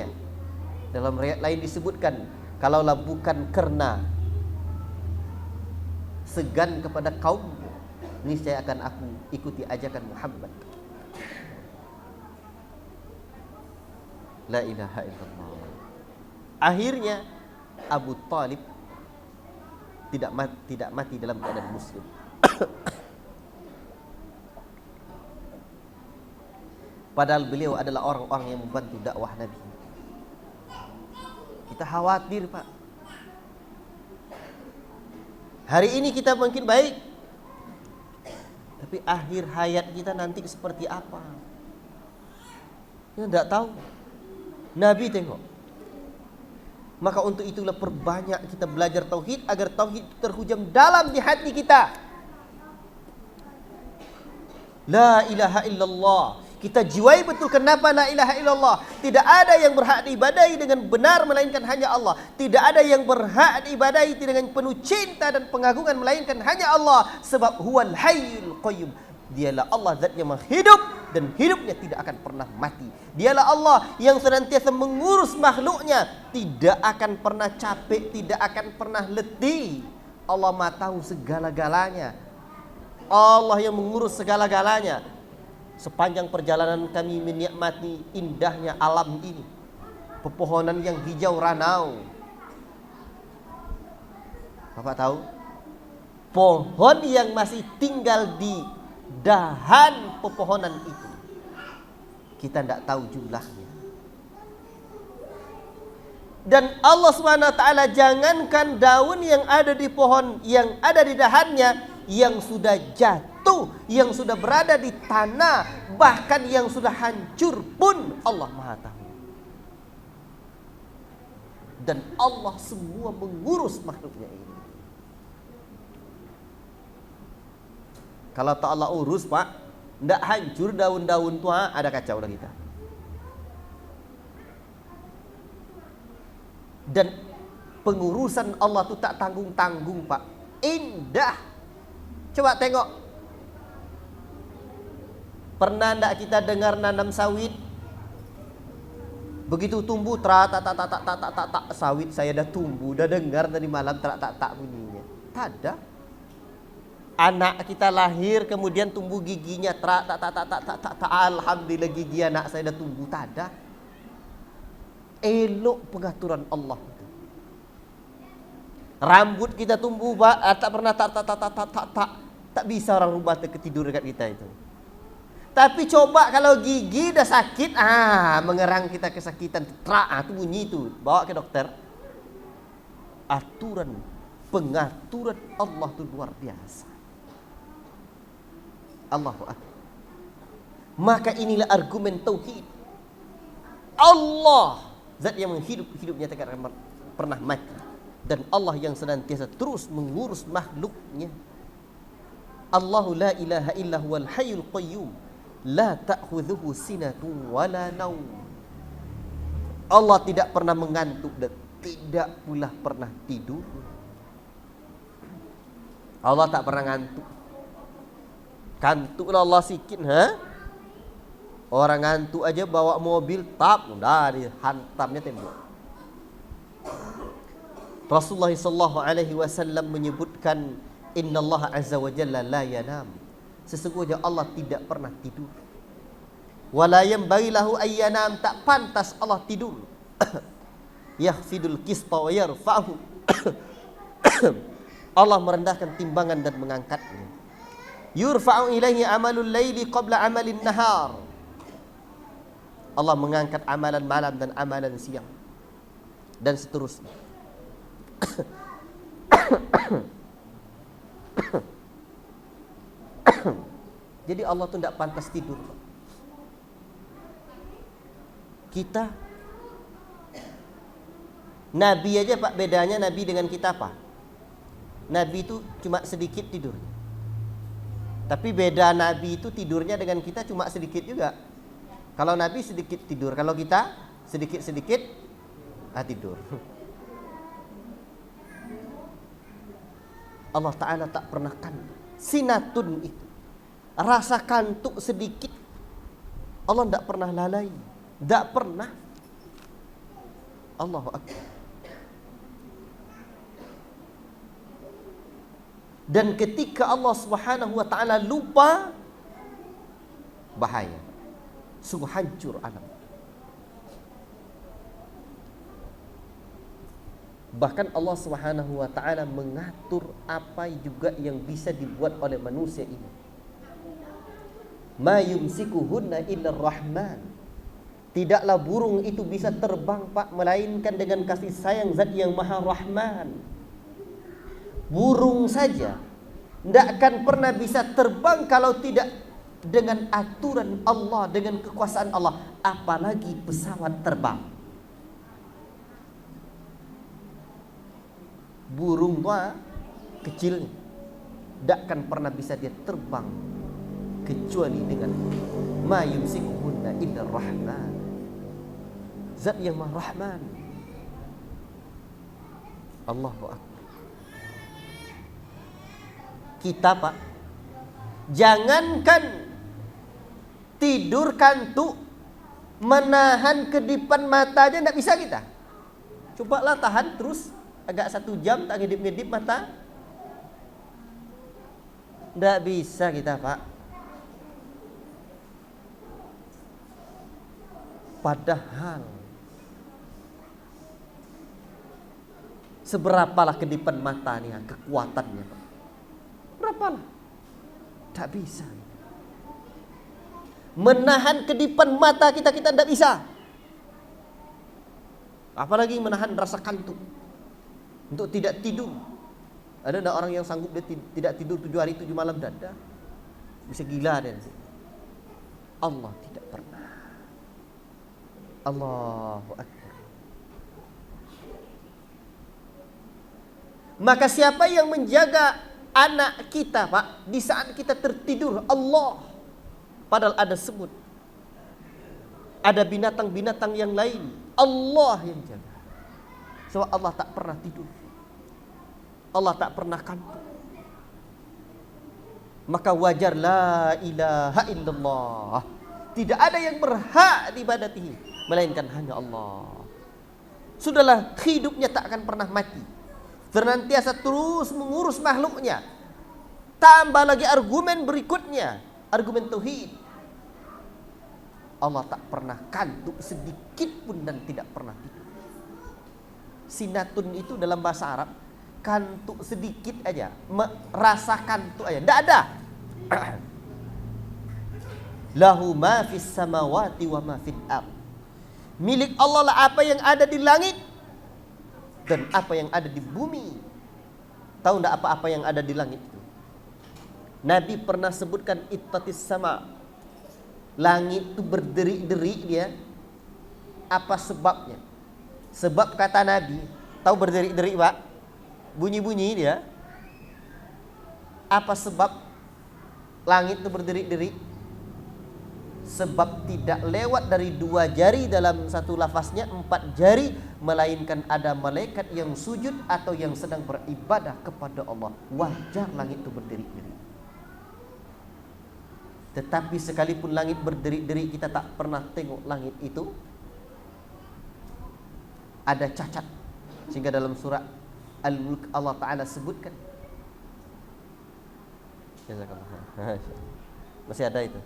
lain disebutkan, kalaulah bukan karena segan kepada kaum, niscaya akan aku ikuti ajakan Muhammad. La ilaha illallah. Akhirnya Abu Talib tidak mati dalam keadaan muslim. Padahal beliau adalah orang-orang yang membantu dakwah Nabi. Kita khawatir, Pak. Hari ini kita mungkin baik, tapi akhir hayat kita nanti seperti apa? Kita tidak tahu. Nabi tengok. Maka untuk itulah perbanyak kita belajar tauhid agar tauhid terhujam dalam di hati kita. La ilaha illallah. Kita jiwai betul kenapa la ilaha illallah. Tidak ada yang berhak diibadahi dengan benar melainkan hanya Allah. Tidak ada yang berhak diibadahi dengan penuh cinta dan pengagungan melainkan hanya Allah. Sebab huwal hayyul qayyum. Dialah Allah zat yang menghidup dan hidupnya tidak akan pernah mati. Dialah Allah yang senantiasa mengurus makhluknya, tidak akan pernah capek, tidak akan pernah letih. Allah Maha tahu segala-galanya. Allah yang mengurus segala-galanya. Sepanjang perjalanan kami menikmati indahnya alam ini, pepohonan yang hijau ranau. Bapak tahu? Pohon yang masih tinggal di dahan pepohonan itu, kita tidak tahu jumlahnya. Dan Allah SWT jangankan daun yang ada di pohon, yang ada di dahannya, yang sudah jatuh, yang sudah berada di tanah, bahkan yang sudah hancur pun Allah Maha tahu. Dan Allah semua mengurus makhluknya ini. Kalau tak Allah urus, Pak, tidak hancur daun-daun tu, ada kacau lah kita. Dan pengurusan Allah tu tak tanggung-tanggung, Pak. Indah. Coba tengok. Pernah tidak kita dengar nanam sawit? Begitu tumbuh, tak sawit saya dah tumbuh, dah dengar dari malam tak bunyinya. Tak ada. Anak kita lahir kemudian tumbuh giginya, alhamdulillah gigi anak saya dah tumbuh, tak ada. Elok pengaturan Allah itu. Rambut kita tumbuh, tak pernah tak bisa orang rubah ketidur dekat kita itu. Tapi coba kalau gigi dah sakit, mengerang kita kesakitan, tu bunyi itu, bawa ke dokter. Pengaturan Allah itu luar biasa. Allahu Akbar. Maka inilah argumen tauhid. Allah zat yang menghidup, hidupnya tak akan pernah mati. Dan Allah yang senantiasa terus mengurus makhluknya. Allahu la ilaha illa huwal hayyul qayyum. La ta'khudhuhu sinatun wala naum. Allah tidak pernah mengantuk dan tidak pula pernah tidur. Allah tak pernah ngantuk. Kantuklah Allah sikit, Orang ngantuk aja bawa mobil, udah dihantamnya tembok. Rasulullah SAW menyebutkan, Inna Allah Azza wa Jalla la yanam. Sesungguhnya Allah tidak pernah tidur. Wala yanbaghi lahu ayyanam, tak pantas Allah tidur. Yakhfidul qista wa yarfa'hu. Allah merendahkan timbangan dan mengangkatnya. Yurfa'u ilaihi amalul laili qabla amalin nahar. Allah mengangkat amalan malam dan amalan siang. Dan seterusnya. Jadi Allah tuh tidak pantas tidur. Kita Nabi aja Pak, bedanya Nabi dengan kita apa? Nabi itu cuma sedikit tidur. Tapi beda Nabi itu tidurnya dengan kita cuma sedikit juga. Kalau Nabi sedikit tidur, kalau kita sedikit-sedikit tidur. Allah Ta'ala tak pernah kantuk. Sinatun itu, rasa kantuk sedikit, Allah tidak pernah lalai. Tidak pernah. Allahu Akbar. Dan ketika Allah Subhanahu wa Ta'ala lupa, bahaya. Sungguh hancur alam. Bahkan Allah Subhanahu wa Ta'ala mengatur apa juga yang bisa dibuat oleh manusia ini. Ma yumsikuhunna illa rahman. Tidaklah burung itu bisa terbang Pak, melainkan dengan kasih sayang Zat yang Maha Rahman. Burung saja tidak akan pernah bisa terbang kalau tidak dengan aturan Allah, dengan kekuasaan Allah. Apalagi pesawat terbang. Burung tua kecil tidak akan pernah bisa dia terbang kecuali dengan ma yumsikuhunna illa rahman. Zat yang Maha Rahman. Allahu Akbar. Kita Pak, jangankan tidur kantuk, menahan kedipan mata aja tidak bisa kita. Cobalah tahan terus agak 1 jam tak ngedip-ngedip mata. Tidak bisa kita Pak. Padahal seberapalah kedipan mata nih kekuatannya Pak? Berapalah? Tak bisa. Menahan kedipan mata kita tidak bisa. Apalagi menahan rasa kantuk untuk tidak tidur. Ada enggak orang yang sanggup dia tidak tidur 7 hari 7 malam? Tidak ada. Bisa gila dia. Allah tidak pernah. Allahu Akbar. Maka siapa yang menjaga anak kita Pak di saat kita tertidur? Allah. Padahal ada sebut, ada binatang-binatang yang lain, Allah yang jaga. Sebab Allah tak pernah tidur, Allah tak pernah kantuk. Maka wajar la ilaha illallah, tidak ada yang berhak diibadati melainkan hanya Allah. Sudahlah, hidupnya tak akan pernah mati, senantiasa terus mengurus makhluknya. Tambah lagi argumen berikutnya, argumen tauhid. Allah tak pernah kantuk sedikit pun dan tidak pernah tidur. Sinatun itu dalam bahasa Arab, kantuk sedikit aja, rasa kantuk aja, tidak ada. Lahu ma fis samawati wa ma fil ardh. Milik Allah lah apa yang ada di langit dan apa yang ada di bumi. Tahu enggak apa-apa yang ada di langit itu? Nabi pernah sebutkan ittatis sama. Langit itu berderi-deri dia. Apa sebabnya? Sebab kata Nabi, tahu berderi-deri Pak? Bunyi-bunyi dia. Apa sebab langit itu berderi-deri? Sebab tidak lewat dari 2 jari dalam satu lafaznya 4 jari, melainkan ada malaikat yang sujud atau yang sedang beribadah kepada Allah. Wajar langit itu berdiri-diri. Tetapi sekalipun langit berdiri-diri, kita tak pernah tengok langit itu ada cacat. Sehingga dalam surah Al-Mulk Allah Ta'ala sebutkan. Masih ada itu.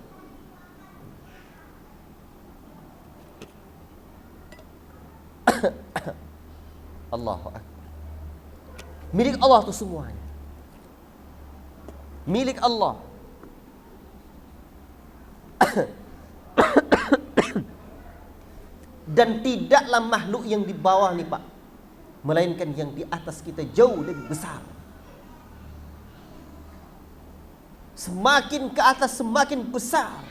Allahu Akbar. Milik Allah itu semuanya. Milik Allah. Dan tidaklah makhluk yang di bawah nih Pak, melainkan yang di atas kita jauh lebih besar. Semakin ke atas semakin besar.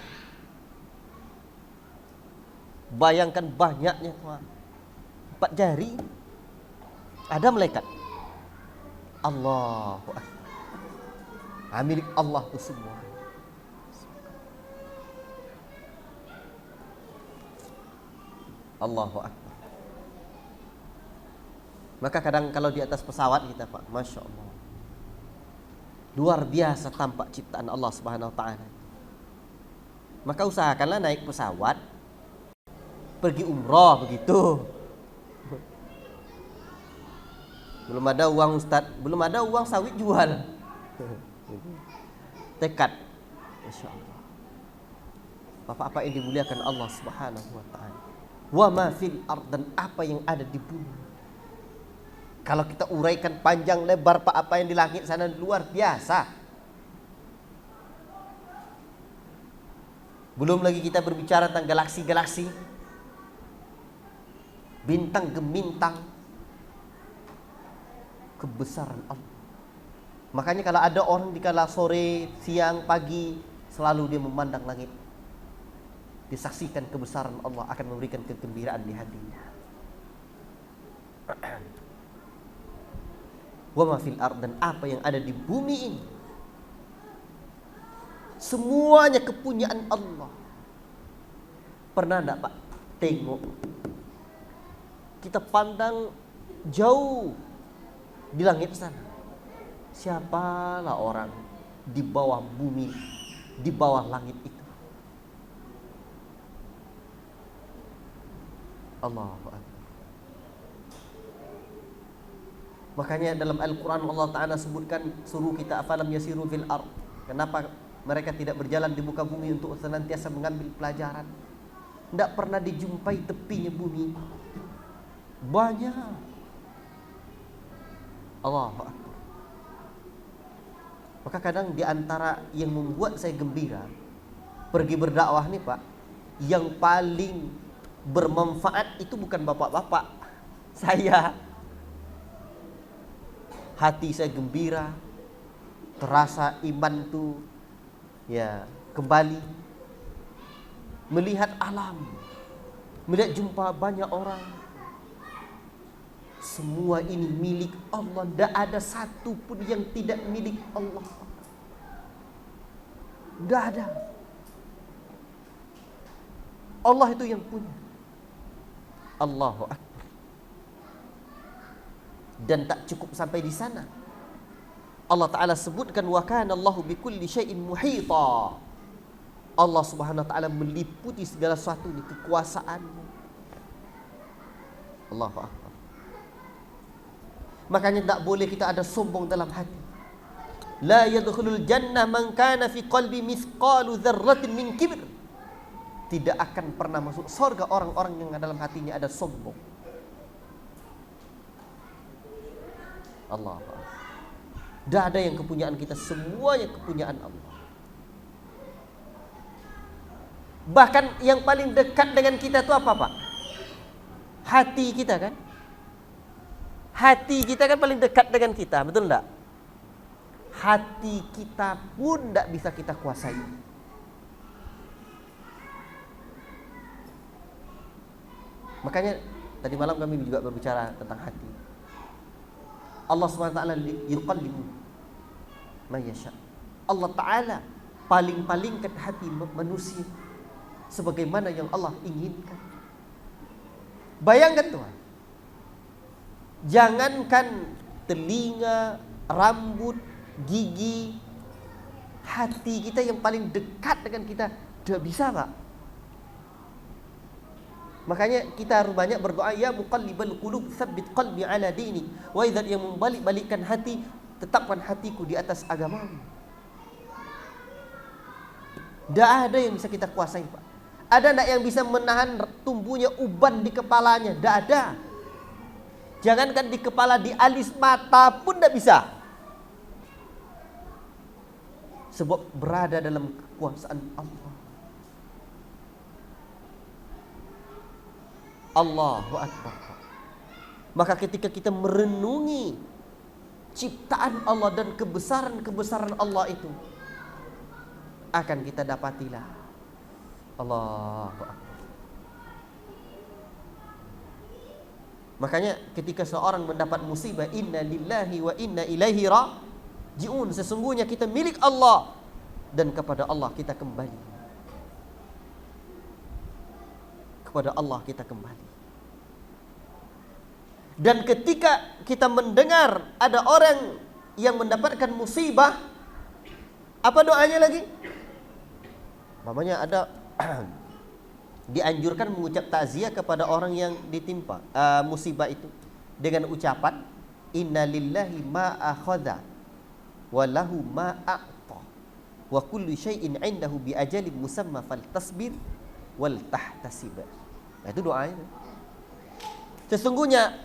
Bayangkan banyaknya Pak. 4 jari ada malaikat. Allahu Akbar. Milik Allah itu semua. Allahu Akbar. Maka kadang kalau di atas pesawat kita Pak, Masya Allah, luar biasa tampak ciptaan Allah Subhanahu Wa Taala. Maka usahakanlah naik pesawat pergi umroh begitu. Belum ada uang Ustaz, belum ada uang sawit jual. Tekad. Masya Allah. Bapak-bapak yang dimuliakan Allah Subhanahu Wa Taala. Wa ma fil ard, dan apa yang ada di bumi. Kalau kita uraikan panjang lebar Pak, apa yang di langit sana luar biasa. Belum lagi kita berbicara tentang galaksi-galaksi, bintang gemintang, kebesaran Allah. Makanya kalau ada orang di kala sore, siang, pagi, selalu dia memandang langit, disaksikan kebesaran Allah, akan memberikan kegembiraan di hatinya. Wa ma fil ard, dan apa yang ada di bumi ini semuanya kepunyaan Allah. Pernah enggak Pak tengok, kita pandang jauh di langit sana, siapalah orang di bawah bumi, di bawah langit itu? Allahu Akbar. Makanya dalam Al-Quran Allah Ta'ala sebutkan, suruh kita afalam yasiru fil ard. Kenapa mereka tidak berjalan di muka bumi untuk senantiasa mengambil pelajaran? Tidak pernah dijumpai tepinya bumi. Banyak. Allahu Akbar. Maka kadang di antara yang membuat saya gembira pergi berdakwah nih Pak, yang paling bermanfaat itu bukan bapak-bapak, saya. Hati saya gembira, terasa iman tuh ya kembali, melihat alam, melihat jumpa banyak orang. Semua ini milik Allah. Tidak ada satu pun yang tidak milik Allah. Tidak ada. Allah itu yang punya. Allahu Akbar. Dan tak cukup sampai di sana. Allah Ta'ala sebutkan, wa kana Allahu bikulli syai'in muhita. Allah Subhanahu Wa Ta'ala meliputi segala sesuatu di kekuasaannya. Allahu Akbar. Makanya tak boleh kita ada sombong dalam hati. La yadkhulul jannah man kana fi qalbi mithqalu dzarratin min kibr. Tidak akan pernah masuk surga orang-orang yang dalam hatinya ada sombong. Allah. Tidak ada yang kepunyaan kita, semuanya kepunyaan Allah. Bahkan yang paling dekat dengan kita itu apa Pak? Hati kita kan? Hati kita kan paling dekat dengan kita, betul enggak? Hati kita pun tidak bisa kita kuasai. Makanya tadi malam kami juga berbicara tentang hati. Allah SWT yuqallibu ma yasha. Allah Ta'ala paling-palingkan hati manusia. sebagaimana yang Allah inginkan. Bayangkan Tuhan, jangankan telinga, rambut, gigi, hati kita yang paling dekat dengan kita tidak bisa Pak. Makanya kita harus banyak berdoa, ya muqallibal qulub tsabbit qalbi ala dini, wa idza yang membalik-balikkan hati, tetapkan hatiku di atas agamamu. Tidak ada yang bisa kita kuasai Pak. Ada enggak yang bisa menahan tumbuhnya uban di kepalanya? Tidak ada. Jangankan di kepala, di alis mata pun tidak bisa. Sebab berada dalam kekuasaan Allah. Allahu Akbar. Maka ketika kita merenungi ciptaan Allah dan kebesaran-kebesaran Allah itu, akan kita dapatilah Allahu Akbar. Makanya ketika seorang mendapat musibah, inna lillahi wa inna ilaihi raji'un, sesungguhnya kita milik Allah dan kepada Allah kita kembali. Kepada Allah kita kembali. Dan ketika kita mendengar ada orang yang mendapatkan musibah, apa doanya lagi? Mamanya ada dianjurkan mengucap takziah kepada orang yang ditimpa musibah itu dengan ucapan inna lillahi ma akhadha wa lahu ma a'ta wa kullu syai'in 'indahu bi ajalin musamma faltasbir wal tahtasib. Nah, itu doanya. Sesungguhnya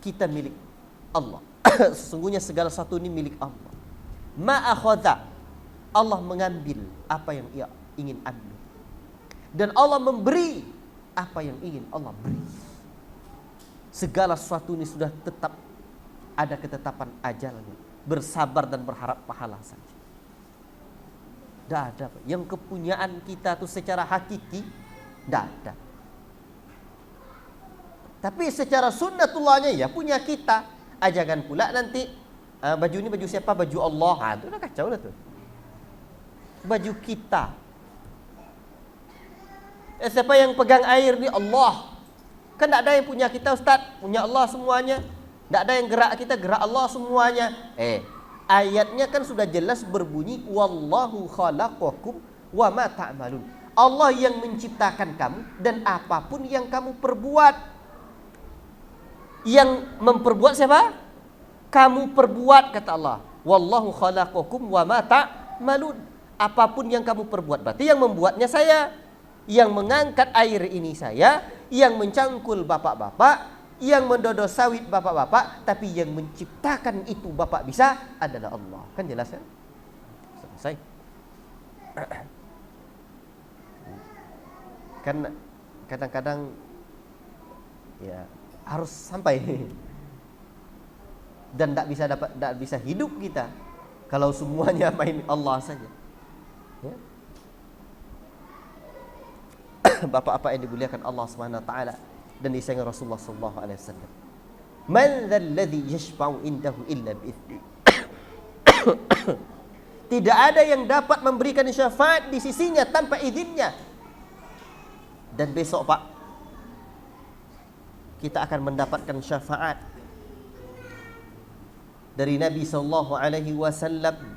kita milik Allah. Sesungguhnya segala sesuatu ini milik Allah. Ma akhadha, Allah mengambil apa yang Ia ingin ambil. Dan Allah memberi apa yang ingin Allah beri. Segala sesuatu ini sudah tetap ada ketetapan ajalnya. Bersabar dan berharap pahala saja. Tidak ada. Yang kepunyaan kita itu secara hakiki tidak ada. Tapi secara sunnatullahnya ya punya kita. Jangan pula nanti baju ini baju siapa? Baju Allah. Itu udah kacau lah tuh. Baju kita. Siapa yang pegang air ni? Allah. Kan tak ada yang punya kita Ustaz, punya Allah semuanya. Tak ada yang gerak kita, gerak Allah semuanya. Ayatnya kan sudah jelas berbunyi wallahu khalaqakum wa ma ta'malun. Allah yang menciptakan kamu dan apapun yang kamu perbuat. Yang memperbuat siapa? Kamu perbuat, kata Allah. Wallahu khalaqakum wa ma ta'malun. Apapun yang kamu perbuat, berarti yang membuatnya saya. Yang mengangkat air ini saya, yang mencangkul bapak-bapak, yang mendodo sawit bapak-bapak, tapi yang menciptakan itu bapak bisa adalah Allah. Kan jelas kan? Selesai. Kan kadang-kadang ya harus sampai dan tidak bisa hidup kita kalau semuanya main Allah saja. Ya. Bapak-bapak yang dimuliakan Allah Subhanahu wa taala dan disayang Rasulullah sallallahu alaihi wasallam. Man dzal ladzi yashfa'u indahu illa bi'idznih. Tidak ada yang dapat memberikan syafaat di sisinya tanpa izinnya. Dan besok Pak, kita akan mendapatkan syafaat dari Nabi sallallahu alaihi wasallam.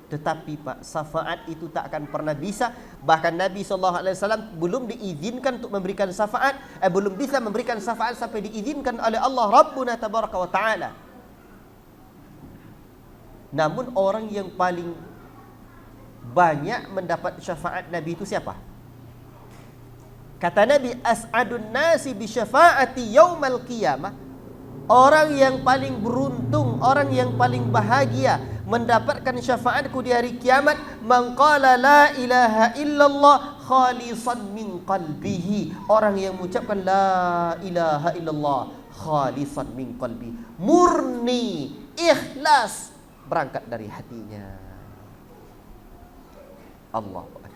Tetapi Pak, syafaat itu tak akan pernah bisa. Bahkan Nabi SAW belum diizinkan untuk memberikan syafaat, belum bisa memberikan syafaat sampai diizinkan oleh Allah Rabbuna Tabaraka wa Ta'ala. Namun orang yang paling banyak mendapat syafaat Nabi itu siapa? Kata Nabi, as'adun nasi bi syafaati yaumal qiyamah. Orang yang paling beruntung, orang yang paling bahagia mendapatkan syafaatku di hari kiamat, man qala la ilaha illallah khalisan min qalbihi. Orang yang mengucapkan la ilaha illallah khalisan min qalbi, murni, ikhlas, berangkat dari hatinya. Allahu Akbar.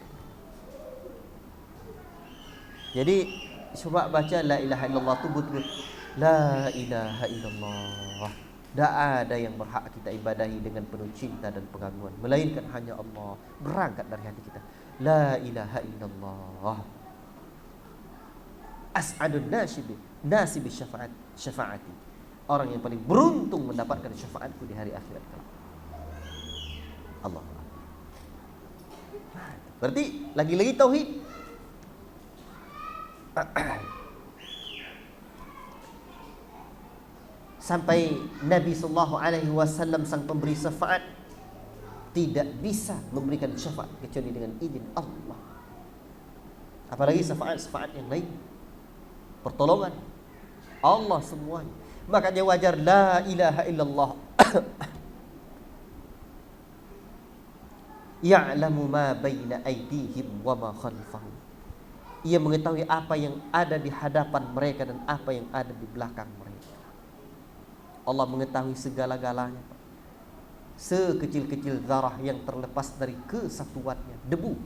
Jadi coba baca la ilaha illallah tu betul. La ilaha illallah. Tak ada yang berhak kita ibadahi dengan penuh cinta dan pengagungan, melainkan hanya Allah. Berangkat dari hati kita, la ilaha illallah. As'adun nasi bi syafaati. Orang yang paling beruntung mendapatkan syafaatku di hari akhirat kelak. Allah. Berarti lagi-lagi tauhid. Sampai Nabi SAW sang pemberi syafaat tidak bisa memberikan syafaat kecuali dengan izin Allah. Apalagi syafaat yang lain, pertolongan Allah semuanya. Makanya wajar la ilaha illallah. Ya'lamu ma baina aydihim wa ma khalfahum. Ia mengetahui apa yang ada di hadapan mereka dan apa yang ada di belakang mereka. Allah mengetahui segala-galanya, sekecil-kecil zarah yang terlepas dari kesatuannya, debu,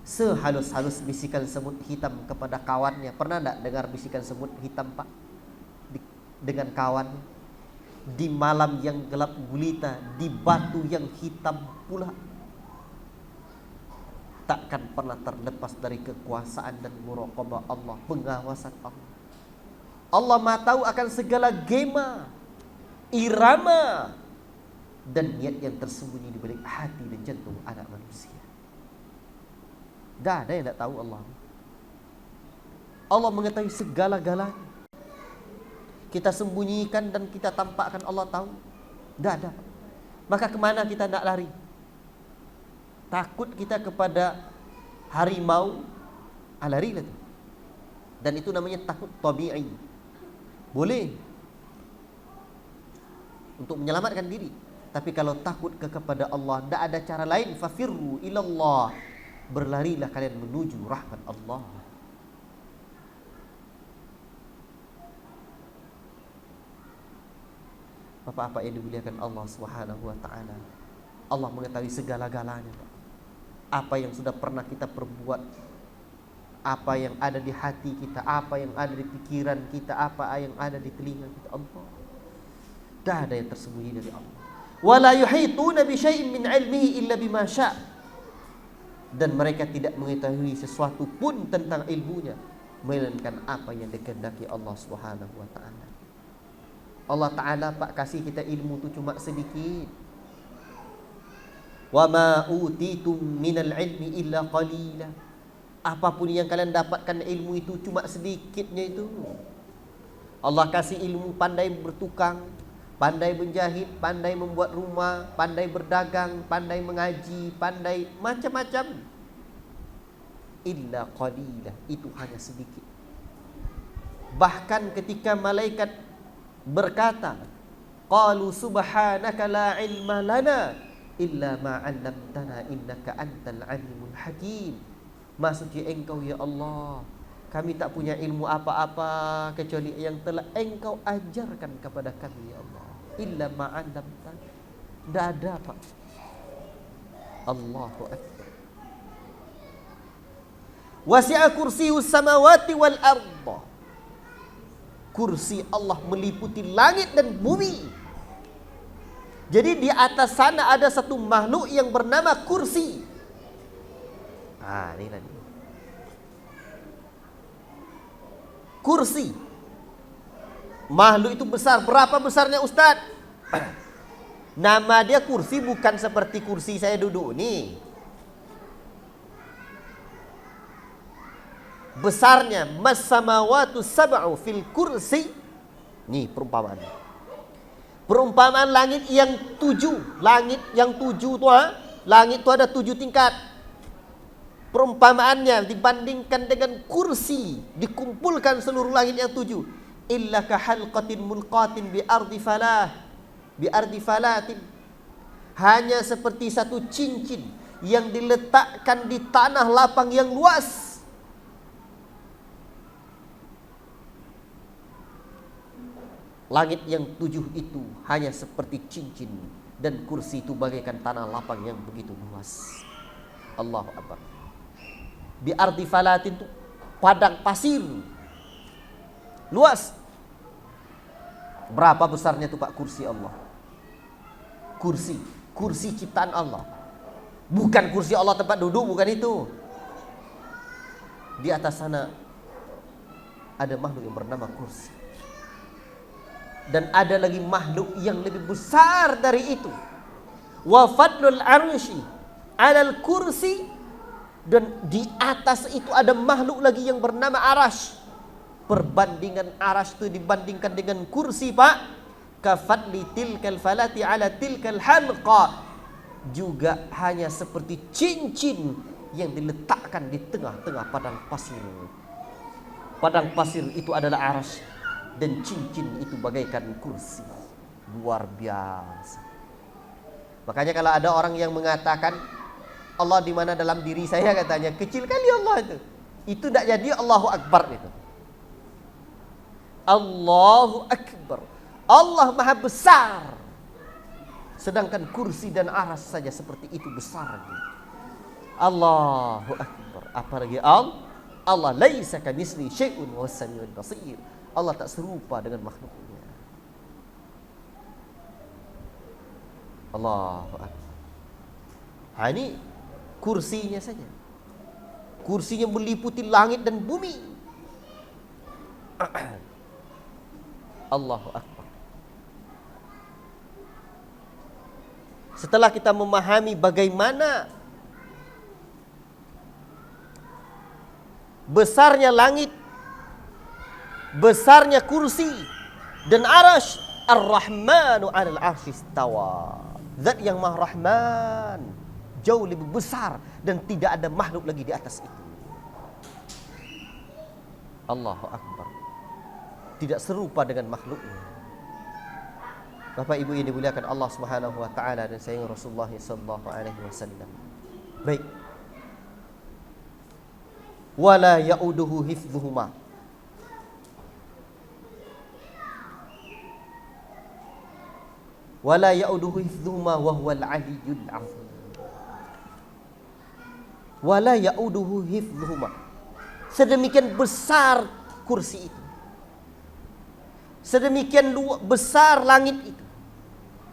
sehalus-halus bisikan semut hitam kepada kawannya. Pernah tak dengar bisikan semut hitam, Pak? Dengan kawannya di malam yang gelap gulita, di batu yang hitam pula, takkan pernah terlepas dari kekuasaan dan muraqabah Allah, pengawasan Allah. Allah Maha tahu akan segala gema, irama, dan niat yang tersembunyi di balik hati dan jantung anak manusia. Tak ada yang tak tahu Allah. Allah mengetahui segala-galanya. Kita sembunyikan dan kita tampakkan, Allah tahu. Tak ada. Maka kemana kita nak lari? Takut kita kepada harimau, larilah tu. Dan itu namanya takut tabi'i. Boleh untuk menyelamatkan diri. Tapi kalau takut kepada Allah, tidak ada cara lain. Fafirru ilallah. Berlarilah kalian menuju rahmat Allah. Bapak-bapak yang dimuliakan Allah Subhanahu wa taala, Allah mengetahui segala-galanya, Pak. Apa yang sudah pernah kita perbuat, apa yang ada di hati kita, apa yang ada di pikiran kita, apa yang ada di telinga kita, Allah. Tak ada yang tersembunyi dari Allah. Wala yuhituna bi syai'in min 'ilmihi illa bima syaa'. Dan mereka tidak mengetahui sesuatu pun tentang ilmunya melainkan apa yang dikehendaki Allah Subhanahu wa taala. Allah taala, Pak, kasih kita ilmu tu cuma sedikit. Wa ma utitum minal ilmi illa qalila. Apapun yang kalian dapatkan ilmu itu cuma sedikitnya itu. Allah kasih ilmu pandai bertukang, pandai menjahit, pandai membuat rumah, pandai berdagang, pandai mengaji, pandai macam-macam. Illa qalila, itu hanya sedikit. Bahkan ketika malaikat berkata, qalu subhanaka la ilma lana illa ma 'allamtana innaka antal alimul hakim. Maksudnya engkau ya Allah, kami tak punya ilmu apa-apa kecuali yang telah engkau ajarkan kepada kami ya Allah. Illa ma'alamtan. Tidak ada, Pak. Allahu Akbar. Wasi'a kursiyus samawati wal arda. Kursi Allah meliputi langit dan bumi. Jadi di atas sana ada satu makhluk yang bernama kursi. Ini nanti. Kursi. Makhluk itu besar. Berapa besarnya, Ustaz? Nama dia kursi, bukan seperti kursi saya duduk ni. Besarnya mas-samawatu sab'u fil kursi. Ni perumpamaan. Perumpamaan langit yang 7. Langit yang 7 tu, langit tu ada 7 tingkat. Perumpamaannya dibandingkan dengan kursi, dikumpulkan seluruh langit yang 7. Illa ka halqatin mulqatin bi ardi falatin. Hanya seperti satu cincin yang diletakkan di tanah lapang yang luas. Langit yang 7 itu hanya seperti cincin, dan kursi itu bagaikan tanah lapang yang begitu luas. Allahu Akbar. Di ardi falatin itu padang pasir luas. Berapa besarnya itu Pak kursi Allah? Kursi ciptaan Allah. Bukan kursi Allah tempat duduk, bukan itu. Di atas sana ada makhluk yang bernama kursi. Dan ada lagi makhluk yang lebih besar dari itu. Wa fadlul arsy 'alal kursi, dan di atas itu ada makhluk lagi yang bernama arash. Perbandingan arash itu dibandingkan dengan kursi, Pak, kafadli tilkal falati 'ala tilkal halqa, juga hanya seperti cincin yang diletakkan di tengah-tengah padang pasir. Padang pasir itu adalah arash, dan cincin itu bagaikan kursi. Luar biasa. Makanya kalau ada orang yang mengatakan Allah di mana dalam diri saya, katanya kecil kali Allah itu tidak jadi Allahu Akbar itu. Allahu Akbar, Allah Maha Besar. Sedangkan kursi dan aras saja seperti itu besarnya. Allahu Akbar. Apalagi Allah laisa kamitsli syai'un wa samiul basir. Allah tak serupa dengan makhluknya. Allahu Akbar. Ini kursinya saja. Kursinya meliputi langit dan bumi. Allahu Akbar. Setelah kita memahami bagaimana besarnya langit, besarnya kursi dan arash, Ar-Rahmanu 'alal 'arsy istawa. Zat yang Maha Rahman jauh lebih besar dan tidak ada makhluk lagi di atas itu. Allahu Akbar. Tidak serupa dengan makhluknya. Bapak Ibu yang dimuliakan Allah Subhanahu wa taala dan sayang Rasulullah sallallahu alaihi wasallam. Baik. Wala ya'uduhu hifdhuhuma. Wala ya'uduhu hifdhuhuma wa huwal 'aliyyul 'azim. Wala ya'uduhu hifdhuhuma. Sedemikian besar kursi itu. Sedemikian besar langit itu,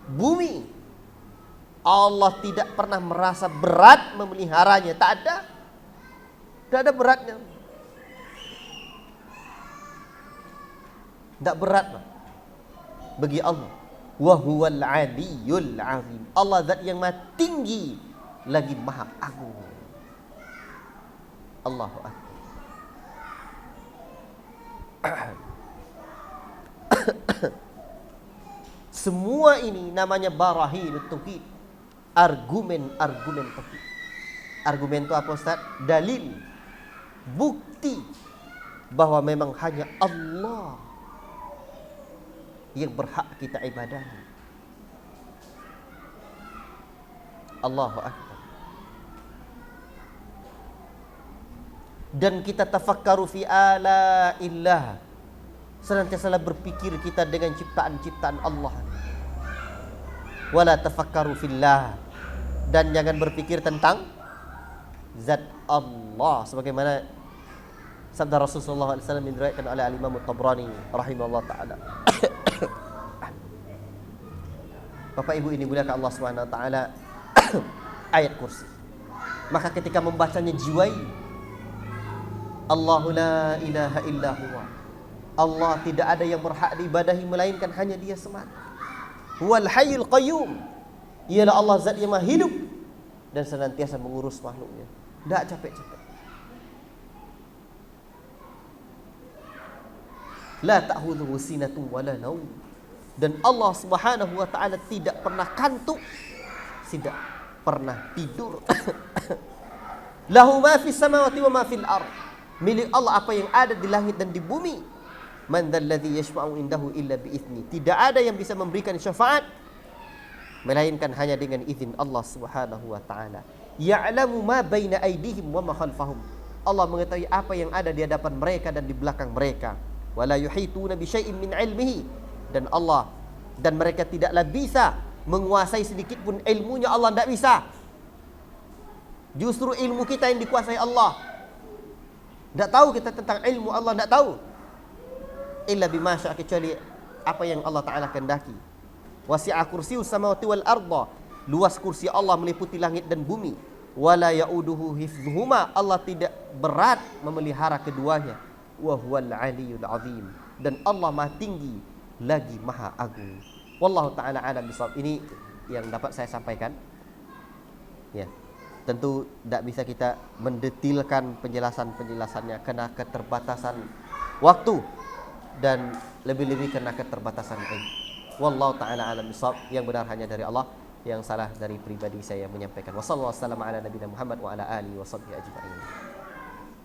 bumi. Allah tidak pernah merasa berat memeliharanya. Tak ada beratnya. Tak berat bagi Allah. Wa huwal 'aliyyul 'azim. Allah zat yang maha tinggi lagi maha agung. Allahu Akbar. Semua ini namanya barahin tauhid, argumen-argumen tauhid. Argumen itu apa, Ustaz? Dalil, bukti bahwa memang hanya Allah yang berhak kita ibadahi. Allahu Akbar. Dan kita tafakkaru fi alaillah, senantiasa berpikir kita dengan ciptaan-ciptaan Allah. Wala tafakkaru fillah, dan jangan berpikir tentang zat Allah, sebagaimana sabda Rasulullah SAW yang diriwayatkan oleh Al-Imam At-Tabrani rahimahullah taala. Bapak Ibu ini muliakan Allah Subhanahu wa taala. Ayat kursi, maka ketika membacanya jiwai Allahu la ilaha illa huwa. Allah tidak ada yang berhak diibadahi melainkan hanya Dia semata. Huwal hayyul qayyum. Ialah Allah zat yang maha hidup dan senantiasa mengurus makhluknya. Tak capek-capek. La ta'khudhuhu sinatun wala naum. Dan Allah Subhanahu wa taala tidak pernah kantuk, tidak pernah tidur. Lahu ma fis samawati wa ma fil ardh. Milik Allah apa yang ada di langit dan di bumi. Man dzalladzi yashfa'u indahu illa bi'idzni. Tidak ada yang bisa memberikan syafaat melainkan hanya dengan izin Allah Subhanahu wa taala. Ya'lamu ma baina aydihim wa ma khalfahum. Allah mengetahui apa yang ada di hadapan mereka dan di belakang mereka. Wala yuhituna bi syai'in min 'ilmihi. Dan mereka tidaklah bisa menguasai sedikit pun ilmunya Allah, tidak bisa. Justru ilmu kita yang dikuasai Allah. Tidak tahu kita tentang ilmu Allah, tidak tahu. Illa bima syaa, kecuali apa yang Allah Ta'ala kehendaki. Wasi'a kursiyyus samawati wal arda, luas kursi Allah meliputi langit dan bumi. Wala ya'uduhu hifdhuhuma, Allah tidak berat memelihara keduanya. Wa huwal aliyyul azim, dan Allah Maha tinggi lagi Maha agung. Wallahu Ta'ala a'lam bishawab. Ini yang dapat saya sampaikan. Ya. Tentu tidak bisa kita mendetilkan penjelasannya karena keterbatasan waktu dan lebih-lebih karena keterbatasan ilmu. Wallahu Ta'ala a'lam bishawab. Yang benar hanya dari Allah, yang salah dari pribadi saya menyampaikan. Wassallallahu wasallam ala nabiyina Muhammad wa ala alihi wa sahbihi ajma'in.